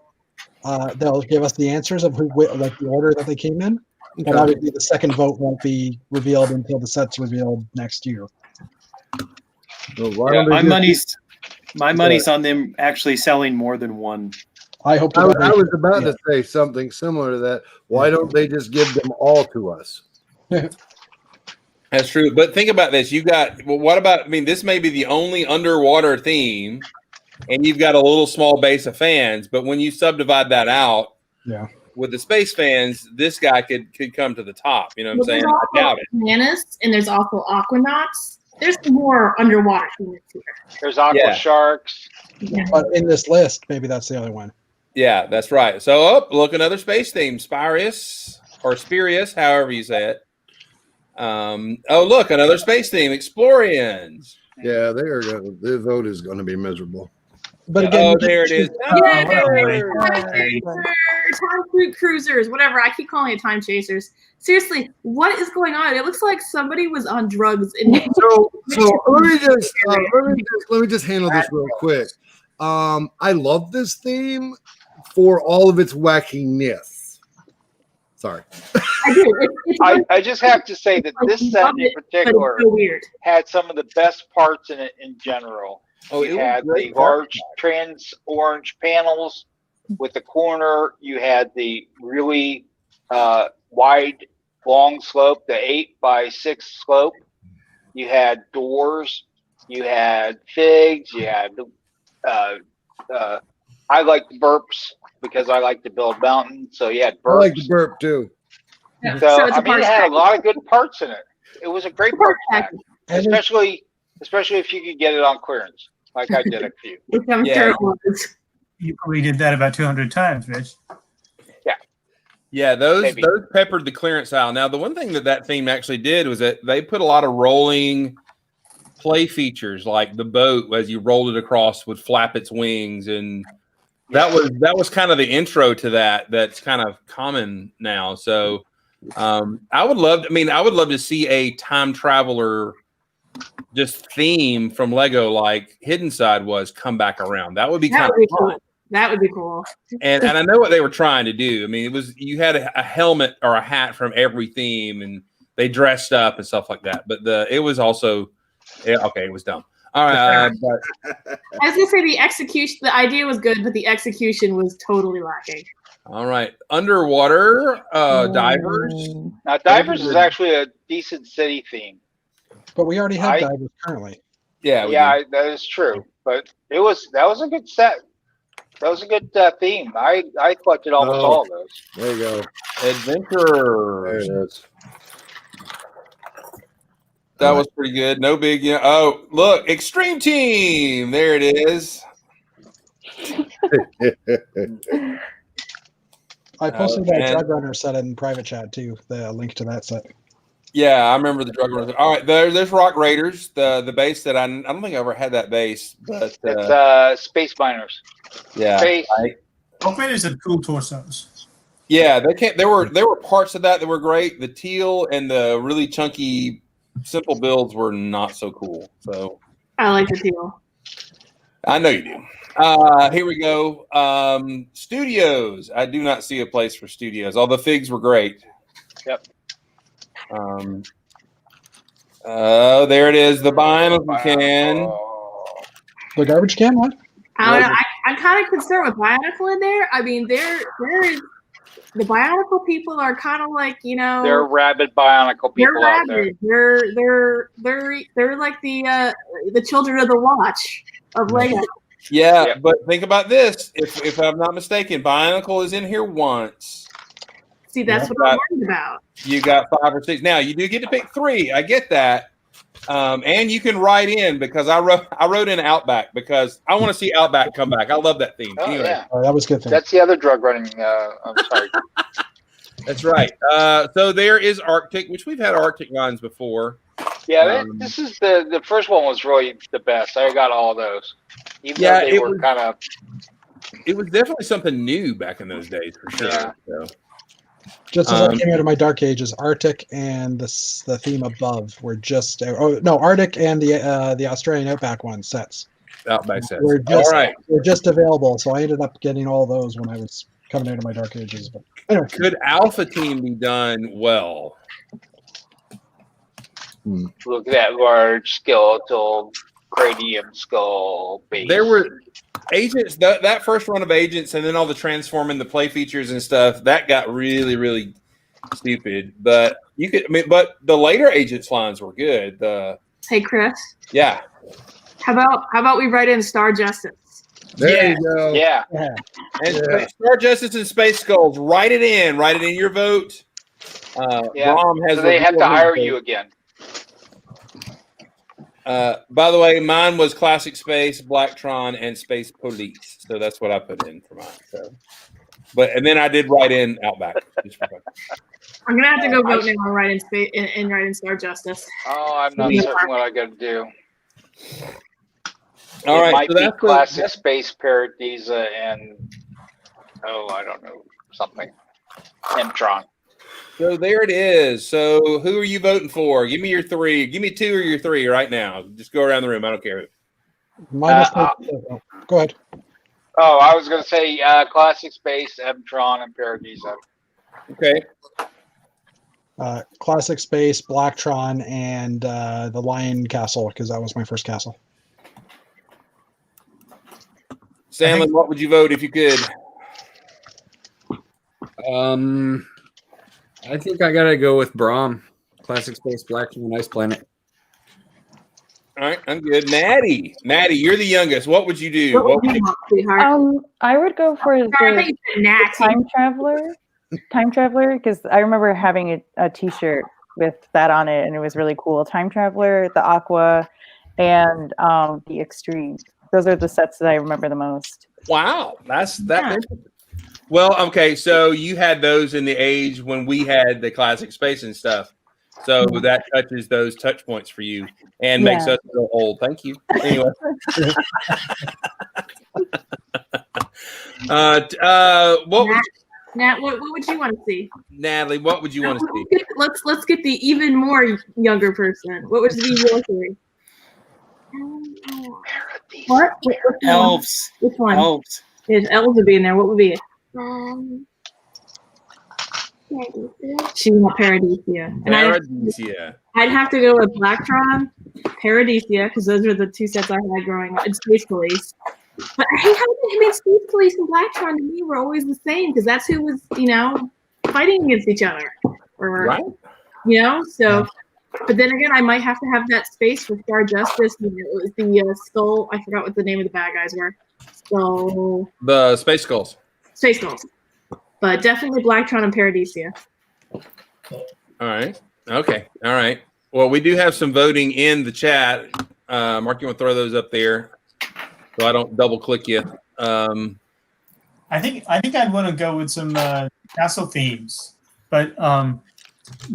they'll give us the answers of who, like the order that they came in. But obviously, the second vote won't be revealed until the set's revealed next year. So My money's on them actually selling more than one. I hope. I was about to say something similar to that. Why don't they just give them all to us? That's true. But think about this. What about, I mean, this may be the only underwater theme, and you've got a little small base of fans, but when you subdivide that out with the space fans, this guy could come to the top. You know what I'm saying? I doubt it. Manus, and there's also Aquanauts. There's more underwater humans here. There's aqua sharks. But in this list, maybe that's the other one. Yeah, that's right. So, look, another space theme, Spirius or Spirius, however you say it. Look, another space theme, Explorians. Yeah, their vote is going to be miserable. But again, there it is. Time cruisers, whatever. I keep calling it time chasers. Seriously, what is going on? It looks like somebody was on drugs. So let me just handle this real quick. I love this theme for all of its wackiness. Sorry. I do. I just have to say that this set in particular had some of the best parts in it in general. You had the large trans orange panels with the corner. You had the really wide, long slope, the 8x6 slope. You had doors. You had figs. You had I like the burps because I like to build mountains. So you had burps. I like the burp too. Yeah. So I mean, it had a lot of good parts in it. It was a great part pack, especially if you could get it on clearance, like I did a few. Sure it was. You probably did that about 200 times, Rich. Yeah, those peppered the clearance aisle. Now, the one thing that theme actually did was that they put a lot of rolling play features, like the boat as you rolled it across would flap its wings, and that was kind of the intro to that. That's kind of common now. So, I would love to see a time traveler just theme from Lego, like Hidden Side was, come back around. That would be kind of fun. Cool. That would be cool. And I know what they were trying to do. I mean, you had a helmet or a hat from every theme, and they dressed up and stuff like that. But it was also it was dumb. All right, but I was gonna say the idea was good, but the execution was totally lacking. All right, underwater divers. Now, divers is actually a decent city theme. But we already have divers currently. Yeah, that is true. But that was a good set. That was a good theme. I collected almost all of those. There you go. Adventurers. There it is. That was pretty good. No big. Oh, look, Extreme Team. There it is. I posted that Drug Runner set in private chat too. The link to that set. Yeah, I remember the Drug Runners. All right, there's Rock Raiders, the base that I don't think I ever had that base, but it's Space Miners. Yeah, Rock Raiders had cool torsos. Yeah, there were parts of that were great. The teal and the really chunky, simple builds were not so cool. So I like the teal. I know you do. Here we go. Studios. I do not see a place for studios. All the figs were great. Yep. There it is. The Bionicle can. The garbage can, what? I don't know. I'm kind of concerned with Bionicle in there. I mean, there is the Bionicle people are kind of like, they're rabid Bionicle people out there. They're like the children of the watch of Lego. Yeah, but think about this. If I'm not mistaken, Bionicle is in here once. See, that's what I'm worried about. You got 5 or 6. Now you do get to pick 3. I get that. And you can write in because I wrote in Outback because I want to see Outback come back. I love that theme. Oh, anyway. yeah. Oh, that was good. That's the other drug running. I'm sorry. That's right. So there is Arctic, which we've had Arctic lines before. Yeah, this is the first one was really the best. I got all those. even though they were kind of. It was definitely something new back in those days, for sure. Yeah. So. Just as I came out of my dark ages, Arctic and the theme above were just Arctic and the Australian Outback one sets. Outback sets. Were just available, so I ended up getting all those when I was coming out of my dark ages. But anyway, could Alpha Team be done well? Look at that large skeletal cranium skull base. There were agents that first run of agents, and then all the transforming, the play features and stuff that got really, really stupid. But but the later agents lines were good. Hey, Chris. Yeah. How about we write in Star Justice? There you go. Yeah. And Star Justice and Space Skulls. Write it in your vote. Brom has so they have to hire you again. By the way, mine was Classic Space, Blacktron, and Space Police. So that's what I put in for mine. So, and then I did write in Outback. I'm gonna have to go vote now and write in space and write in Star Justice. Oh, I'm not certain what I got to do. All right, might so be that's Classic Space Paradisa and I don't know, something. Mtron. So there it is. So who are you voting for? Give me your three. Give me two or your three right now. Just go around the room. I don't care. go ahead. Oh, I was going to say Classic Space, Mtron, and Paradisa. Okay. Classic Space, Blacktron, and the Lion Castle, because that was my first castle. Sandlin, what would you vote if you could? I think I gotta go with Brom. Classic Space, Blacktron, Ice Planet. All right, I'm good. Maddie, you're the youngest. What would you do? What would you want, sweetheart? I would go for the Time Traveler. Time Traveler, because I remember having a T-shirt with that on it, and it was really cool. Time Traveler, the Aqua, and the Extreme. Those are the sets that I remember the most. Wow, that's that. Yeah. Well, okay, so you had those in the age when we had the Classic Space and stuff. So that touches those touch points for you and makes us feel old. Thank you. Anyway. Nat, what would you want to see? Natalie, what would you want to see? Let's get the even more younger person. What would be your theory? What? Elves. Which one? Elves. If elves would be in there, what would be it? She would want Paradisia. Paradisia. I'd have to go with Blacktron, Paradisia, because those were the two sets I had growing up, and Space Police. But I hate how Space Police and Blacktron to me were always the same, because that's who was, fighting against each other. Right. So, but then again, I might have to have that space for Star Justice. It was the Skull. I forgot what the name of the bad guys were. So the Space Skulls. Space Skulls. But definitely Blacktron and Paradisia. All right. Okay. All right. Well, we do have some voting in the chat. Mark, you want to throw those up there so I don't double click you? I think I'd want to go with some castle themes, but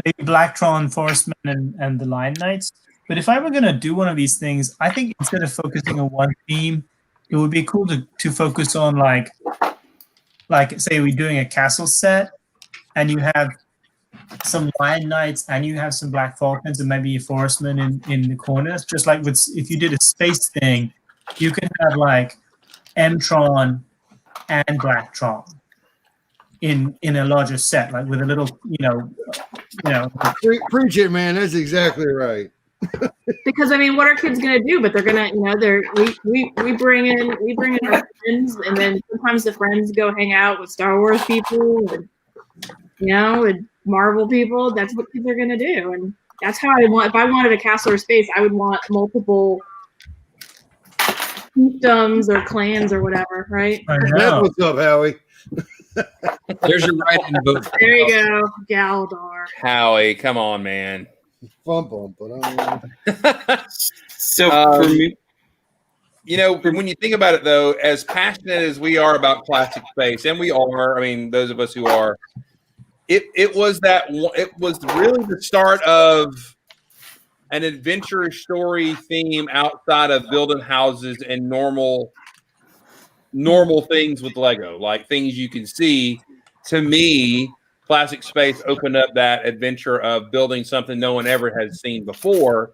maybe Blacktron, Forestman, and the Lion Knights. But if I were going to do one of these things, I think instead of focusing on one theme, it would be cool to focus on like say we're doing a castle set, and you have some Lion Knights and you have some Black Falcons and maybe a Forestman in the corners. Just like if you did a space thing, you could have like Mtron and Blacktron in a larger set, like with a little, Preach it, man. That's exactly right. Because what are kids gonna do? But they're gonna, we bring in our friends, and then sometimes the friends go hang out with Star Wars people, and and Marvel people. That's what kids are gonna do, and that's how I want. If I wanted a castle or space, I would want multiple fiefdoms or clans or whatever, right? That's what's up, Howie. There's your write-in vote. There you go, Galdar. Howie, come on, man. So for me, when you think about it, though, as passionate as we are about Classic Space, and we are, those of us who are, it was really the start of an adventure story theme outside of building houses and normal things with Lego, like things you can see. To me, Classic Space opened up that adventure of building something no one ever has seen before.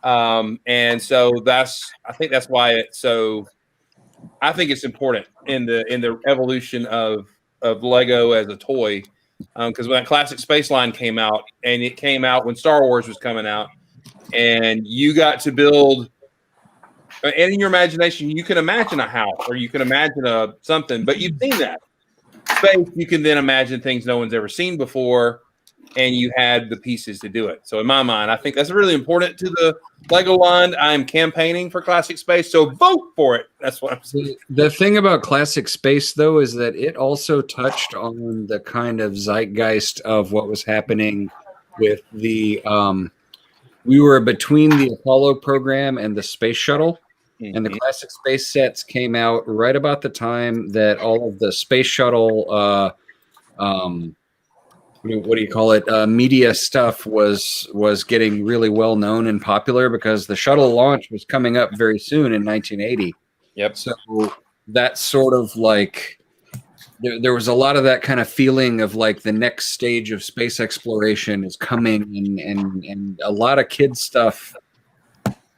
And so I think that's why it's so. I think it's important in the evolution of Lego as a toy, because when that Classic Space line came out, and it came out when Star Wars was coming out, and you got to build, and in your imagination you can imagine a house or you can imagine something, but you've seen that space. You can then imagine things no one's ever seen before, and you had the pieces to do it. So in my mind, I think that's really important to the Lego line. I'm campaigning for Classic Space, so vote for it. That's what I'm saying. The thing about Classic Space, though, is that it also touched on the kind of zeitgeist of what was happening with the. We were between the Apollo program and the space shuttle, and the Classic Space sets came out right about the time that all of the space shuttle. What do you call it? Media stuff was getting really well known and popular because the shuttle launch was coming up very soon in 1980. Yep. So that sort of like there was a lot of that kind of feeling of like the next stage of space exploration is coming, and a lot of kids stuff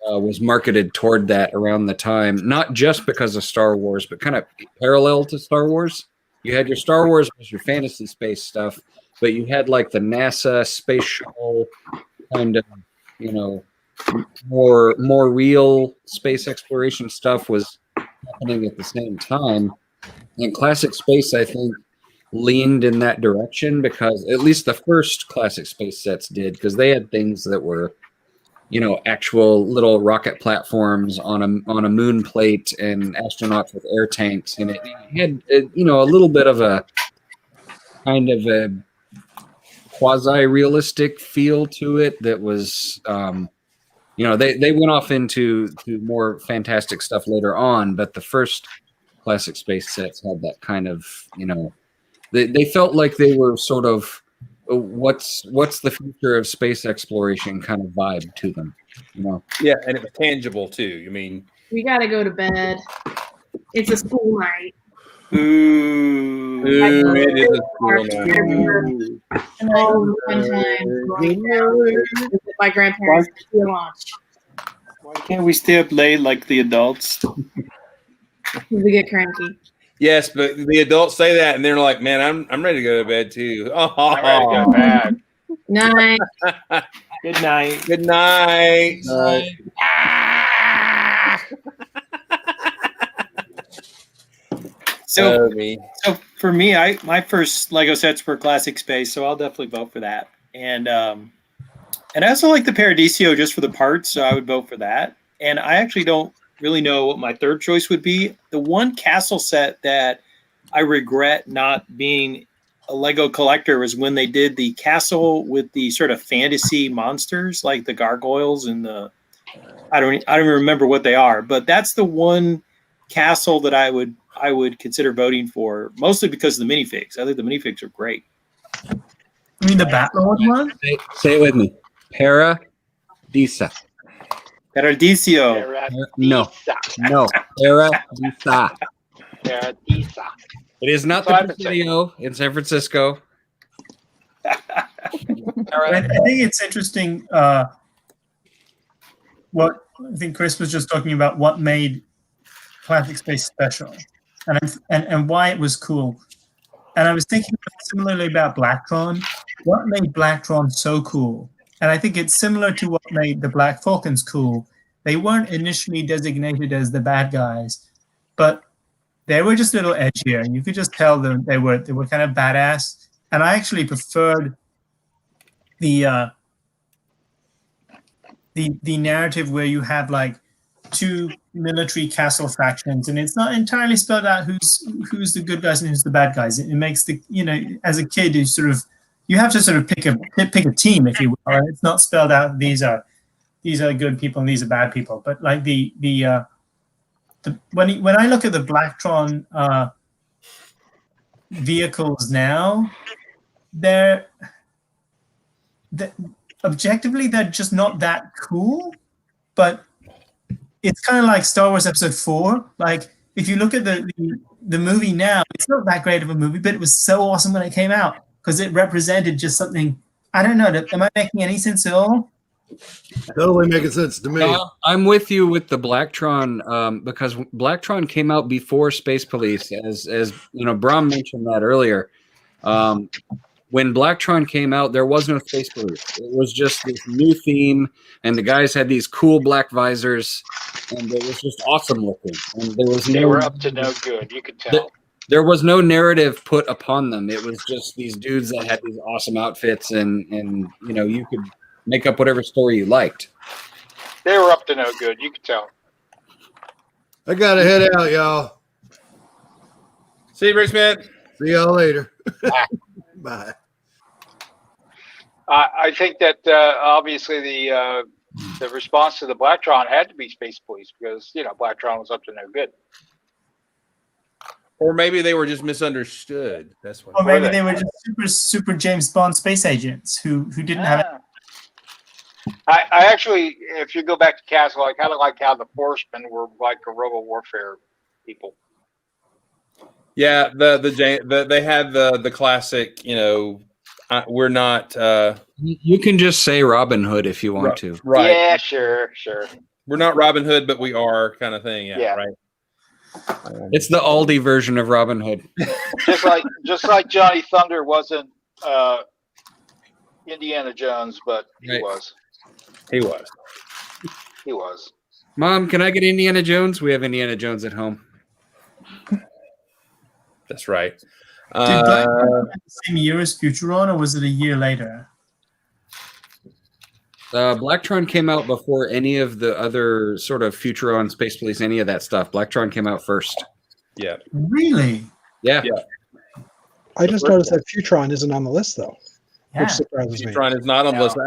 was marketed toward that around the time, not just because of Star Wars, but kind of parallel to Star Wars. You had your Star Wars, was your fantasy space stuff, but you had like the NASA space shuttle kind of, more real space exploration stuff was happening at the same time. And Classic Space, I think, leaned in that direction because at least the first Classic Space sets did, because they had things that were, actual little rocket platforms on a moon plate and astronauts with air tanks, and it had a little bit of a kind of a quasi-realistic feel to it that was they went off into more fantastic stuff later on, but the first Classic Space sets had that kind of they felt like they were sort of what's the future of space exploration kind of vibe to them, Yeah, and it was tangible too. I mean, We gotta go to bed. It's a school night. Ooh. it is a cool night. All the fun times going down to visit my grandparents to launch. Why can't we stay up late like the adults? We get cranky. Yes, but the adults say that, and they're like, "Man, I'm ready to go to bed too." Oh, I'm ready to go bed. Night. Good night. Good night. So for me, my first Lego sets were Classic Space, so I'll definitely vote for that. And I also like the Paradiso just for the parts, so I would vote for that. And I actually don't really know what my third choice would be. The one castle set that I regret not being a Lego collector was when they did the castle with the sort of fantasy monsters like the gargoyles and the I don't even remember what they are, but that's the one castle that I would consider voting for, mostly because of the minifigs. I think the minifigs are great. You mean the Batlord one? Say it with me. Paradisa. Paradiso. No. Paradisa. Paradisa. It is not the Presidio in San Francisco. I think it's interesting what I think Chris was just talking about, what made Classic Space special and why it was cool. And I was thinking similarly about Blacktron. What made Blacktron so cool? And I think it's similar to what made the Black Falcons cool. They weren't initially designated as the bad guys, but they were just a little edgier, and you could just tell them they were kind of badass. And I actually preferred the narrative where you have like two military castle factions, and it's not entirely spelled out who's the good guys and who's the bad guys. It makes the as a kid you have to sort of pick a team, if you will. Right? It's not spelled out. These are good people and these are bad people. But like when I look at the Blacktron vehicles now, objectively they're just not that cool, but it's kind of like Star Wars Episode 4. Like, if you look at the movie now, it's not that great of a movie, but it was so awesome when it came out because it represented just something. I don't know. Am I making any sense at all? Totally making sense to me. I'm with you with the Blacktron because Blacktron came out before Space Police, as you know, Brom mentioned that earlier. When Blacktron came out, there was no Space Police. It was just this new theme, and the guys had these cool black visors, and it was just awesome looking. And They were up to no good. You could tell. There was no narrative put upon them. It was just these dudes that had these awesome outfits, and you know, you could make up whatever story you liked. They were up to no good. You could tell. I gotta head out, y'all. See you, Rick Smith. See y'all later. Bye. I think that obviously the response to the Blacktron had to be Space Police because Blacktron was up to no good. Or maybe they were just misunderstood. That's what. Or maybe they were just super James Bond space agents who didn't have it. I actually, if you go back to Castle, I kind of liked how the Forcemen were like guerrilla warfare people. Yeah, they had the classic. We're not. You can just say Robin Hood if you want to. Right. Yeah, sure. We're not Robin Hood, but we are, kind of thing. Yeah. Right. It's the Aldi version of Robin Hood. just like Johnny Thunder wasn't Indiana Jones, but he was. He was. He was. Mom, can I get Indiana Jones? We have Indiana Jones at home. That's right. Did Blacktron have the same year as Futuron, or was it a year later? Blacktron came out before any of the other sort of Futuron, Space Police, any of that stuff. Blacktron came out first. Yeah. Really? Yeah. I just noticed that Futron isn't on the list, though, which Yeah. surprises me. Futron is not on the list.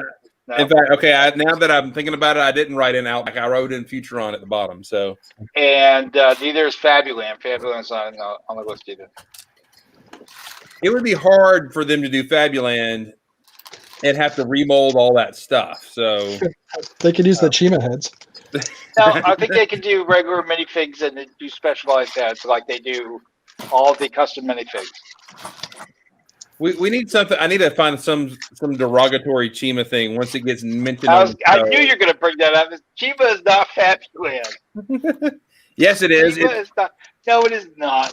No. In fact, okay. Now that I'm thinking about it, I didn't write it out. Like I wrote in Futuron at the bottom. So. And neither is Fabuland. Fabuland's not on the list either. It would be hard for them to do Fabuland and have to remold all that stuff. So They could use the Chima heads. No, I think they can do regular minifigs and do specialized heads like they do all the custom minifigs. we need something. I need to find some derogatory Chima thing once it gets mentioned. I knew you were going to bring that up. Chima is not Fabuland. Yes, it is. Chima is not. No, it is not.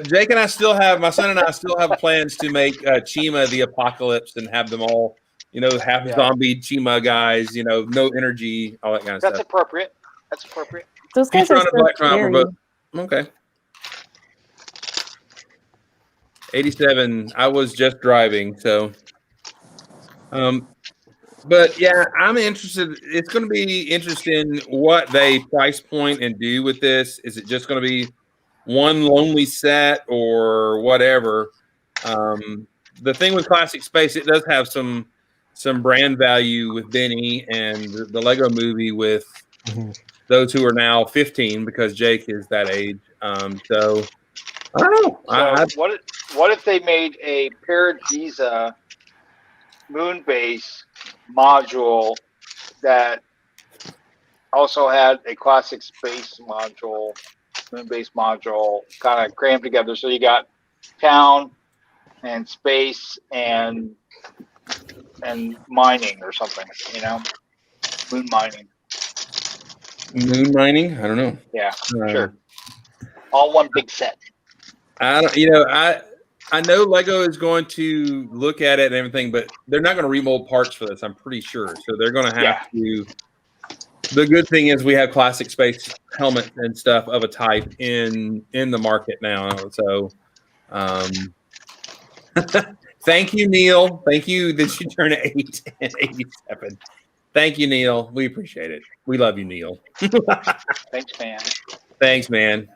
Jake and I still have, my son and I still have plans to make Chima the apocalypse and have them all, half zombie Chima guys, no energy, all that kind of That's stuff. appropriate. That's appropriate. Those guys are so scary. Okay. 87. I was just driving, so. But yeah, I'm interested. It's going to be interesting what they price point and do with this. Is it just going to be one lonely set or whatever? The thing with Classic Space, it does have some brand value with Benny and the Lego Movie with those who are now 15 because Jake is that age. So I don't know. So what if they made a Paradisa moon base module that also had a Classic Space module, moon base module, kind of crammed together? So you got town and space and mining or something, moon mining. Moon mining? I don't know. Yeah, sure. All one big set. I don't. I know Lego is going to look at it and everything, but they're not going to remold parts for this. I'm pretty sure. So they're going to have to. The good thing is we have Classic Space helmets and stuff of a type in the market now. So, thank you, Neil. Thank you that you turned 8 and 87. Thank you, Neil. We appreciate it. We love you, Neil. Thanks, man. Thanks, man.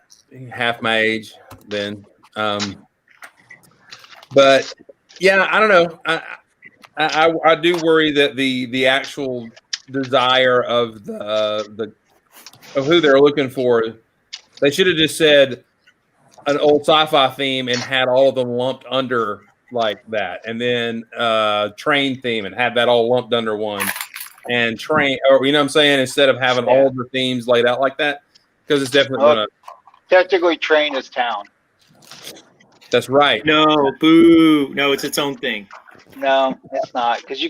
Half my age then. But yeah, I don't know. I do worry that the actual desire of the of who they're looking for, they should have just said an old sci-fi theme and had all of them lumped under like that, and then train theme and have that all lumped under one, and train, or you know what I'm saying, instead of having all the themes laid out like that, because it's definitely gonna. Technically, train is town. That's right. No, boo. No, it's its own thing. No, it's not. Because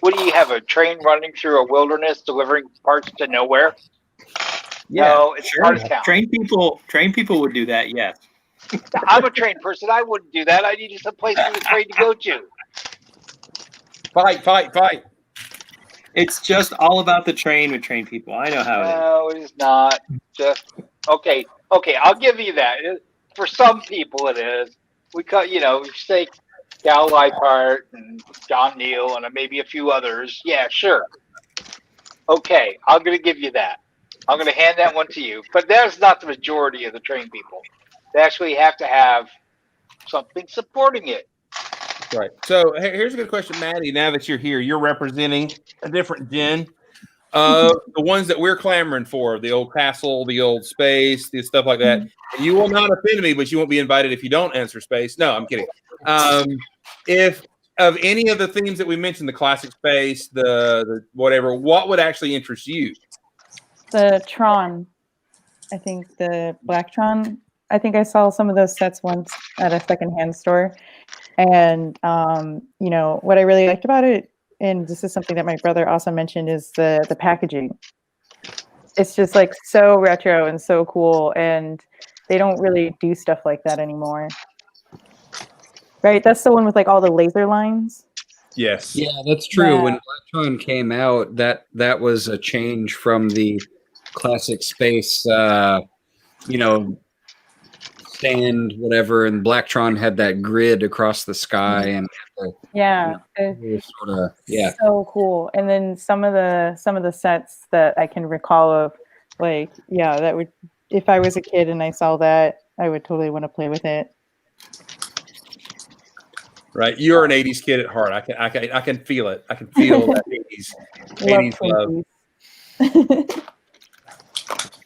what do you have, a train running through a wilderness delivering parts to nowhere? Yeah, no, it's part of town. Train people would do that. Yes. I'm a trained person. I wouldn't do that. I need some place for the train to go to. Fight. It's just all about the train with trained people. I know how it is. No, it is not. Just okay. I'll give you that. For some people, it is. We cut, say Gal Leipart and John Neal and maybe a few others. Yeah, sure. Okay, I'm going to give you that. I'm going to hand that one to you. But that's not the majority of the trained people. They actually have to have something supporting it. Right. So here's a good question, Maddie. Now that you're here, you're representing a different gen. The ones that we're clamoring for, the old castle, the old space, the stuff like that. And you will not offend me, but you won't be invited if you don't answer space. No, I'm kidding. If of any of the themes that we mentioned, the classic space, the whatever, what would actually interest you? The Tron, I think the Black Tron. I think I saw some of those sets once at a secondhand store. And, what I really liked about it, and this is something that my brother also mentioned, is the packaging. It's just like so retro and so cool. And they don't really do stuff like that anymore. Right? That's the one with like all the laser lines. Yes. Yeah, that's true. Yeah. When Blacktron came out, that was a change from the classic space, stand, whatever, and Blacktron had that grid across the sky, and so cool. And then some of the sets that I can recall of, like, that would, if I was a kid and I saw that, I would totally want to play with it. Right, you're an '80s kid at heart. I can feel it. I can feel that '80s love.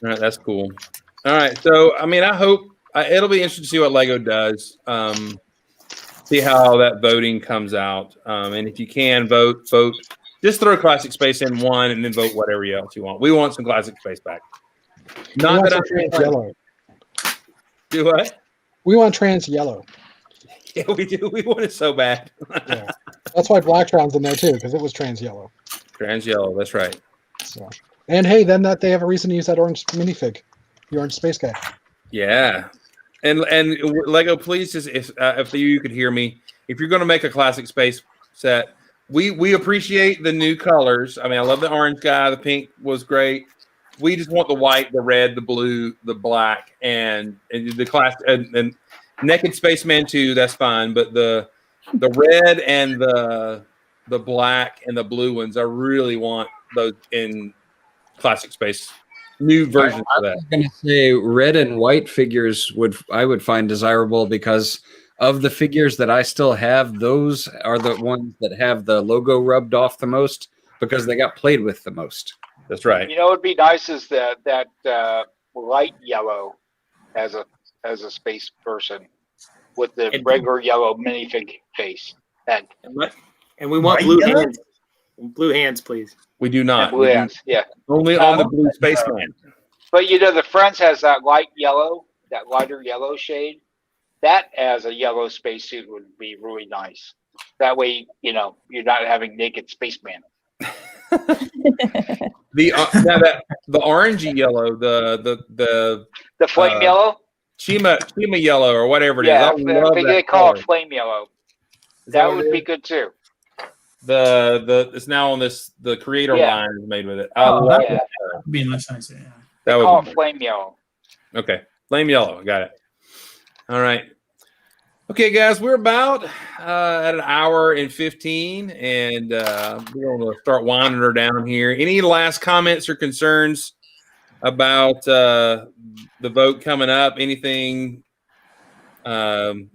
All right, that's cool. All right, so I hope it'll be interesting to see what Lego does. See how that voting comes out, and if you can vote. Just throw Classic Space in one, and then vote whatever else you want. We want some Classic Space back. Not that I'm trans yellow. Do what? We want trans yellow. Yeah, we do. We want it so bad. Yeah. That's why Blacktron's in there too, because it was trans yellow. Trans yellow. That's right. Yeah. And hey, then they have a reason to use that orange minifig, the orange space guy. Yeah, and Lego, please, just if you could hear me, if you're going to make a Classic Space set, we appreciate the new colors. I love the orange guy. The pink was great. We just want the white, the red, the blue, the black, and the class and Naked Spaceman 2, that's fine, but the red and the black and the blue ones, I really want those in Classic Space. New versions of that. I was going to say red and white figures I would find desirable, because of the figures that I still have, those are the ones that have the logo rubbed off the most, because they got played with the most. That's right. What would be nice is that light yellow as a space person with the regular yellow minifig face. And we want blue hands. Blue hands, please. We do not. Blue hands, yeah. Only on the blue spaceman. But the Friends has that light yellow, that lighter yellow shade. That as a yellow spacesuit would be really nice. That way, you're not having naked spaceman. The orangey yellow, the flame yellow, Chima yellow, or whatever it is. I love think that they call color. it flame yellow. That would be good too. It's now on the creator line is made with it. I love that that. would be much nicer. Yeah. That They would call be it flame yellow. okay. Flame yellow, got it. All right. Okay, guys, we're about at an hour and 15, and we're going to start winding her down here. Any last comments or concerns about the vote coming up? Anything, any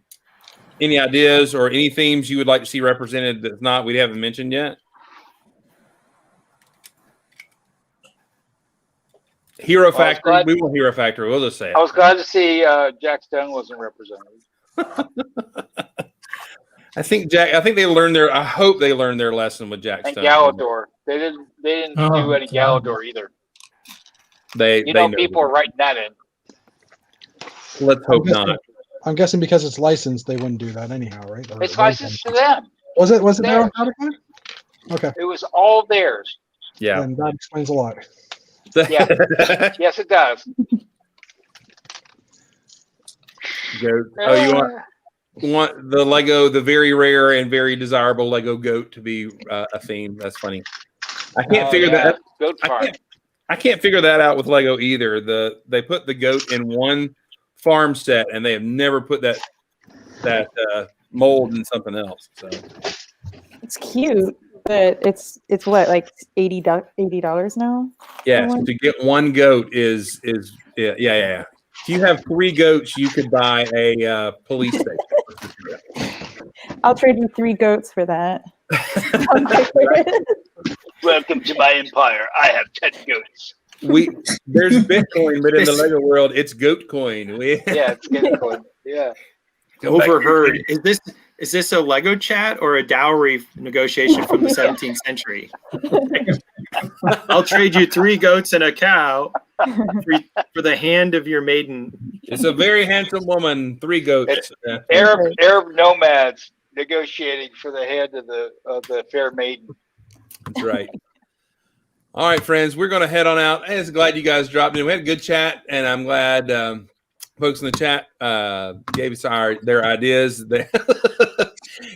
ideas or any themes you would like to see represented that we haven't mentioned yet? Hero Factory. We want Hero Factory. We'll just say it. I was glad to see Jack Stone wasn't represented. I think they learned their. I hope they learned their lesson with Jack And Stone. Galador. They didn't Oh, do any God. Galador either. They You know, know people are writing that in. Let's hope not. I'm guessing because it's licensed, they wouldn't do that anyhow, right? Or It's licensed to them. Was it their own Theirs. product? Okay, It was all theirs. Yeah. and that explains a lot. Yeah. Yes, it does. Goat. Oh, you want the Lego, the very rare and very desirable Lego goat to be a theme? That's funny. I can't figure that. Goat farm. I can't figure that out with Lego either. They put the goat in one farm set, and they have never put that mold in something else. So It's cute, but it's what, like $80 now? yes, to get one goat is yeah. If you have 3 goats, you could buy a police station. I'll trade you 3 goats for that. Welcome to my empire. I have 10 goats. There's Bitcoin, but in the Lego world, it's goat coin. Yeah, it's Bitcoin. Yeah. Overheard. Is this a Lego chat or a dowry negotiation from the 17th century? I'll trade you 3 goats and a cow for the hand of your maiden. It's a very handsome woman. 3 goats. Arab nomads negotiating for the hand of the fair maiden. That's right. All right, friends, we're going to head on out. I'm glad you guys dropped in. We had a good chat, and I'm glad folks in the chat gave us their ideas. They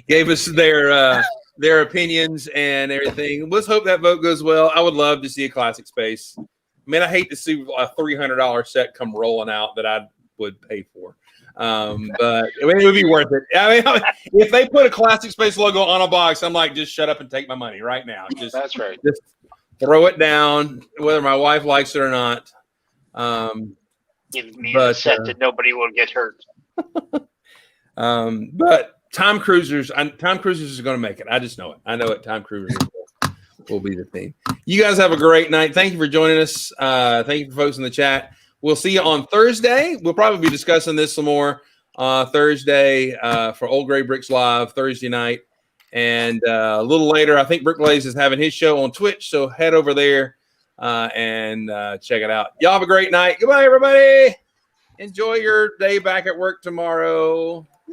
gave us their opinions and everything. Let's hope that vote goes well. I would love to see a classic space. I mean, I hate to see a $300 set come rolling out that I would pay for. But I mean, it would be worth it. I mean, if they put a classic space logo on a box, I'm like, just shut up and take my money right now. That's right. Just throw it down, whether my wife likes it or not. Give me a set that nobody will get hurt. But Time Cruisers is going to make it. I just know it. I know it. Time Cruisers will be the theme. You guys have a great night. Thank you for joining us. Thank you for folks in the chat. We'll see you on Thursday. We'll probably be discussing this some more Thursday for Old Gray Bricks Live Thursday night. And a little later, I think Brick Blaze is having his show on Twitch. So head over there and check it out. Y'all have a great night. Goodbye, everybody. Enjoy your day back at work tomorrow.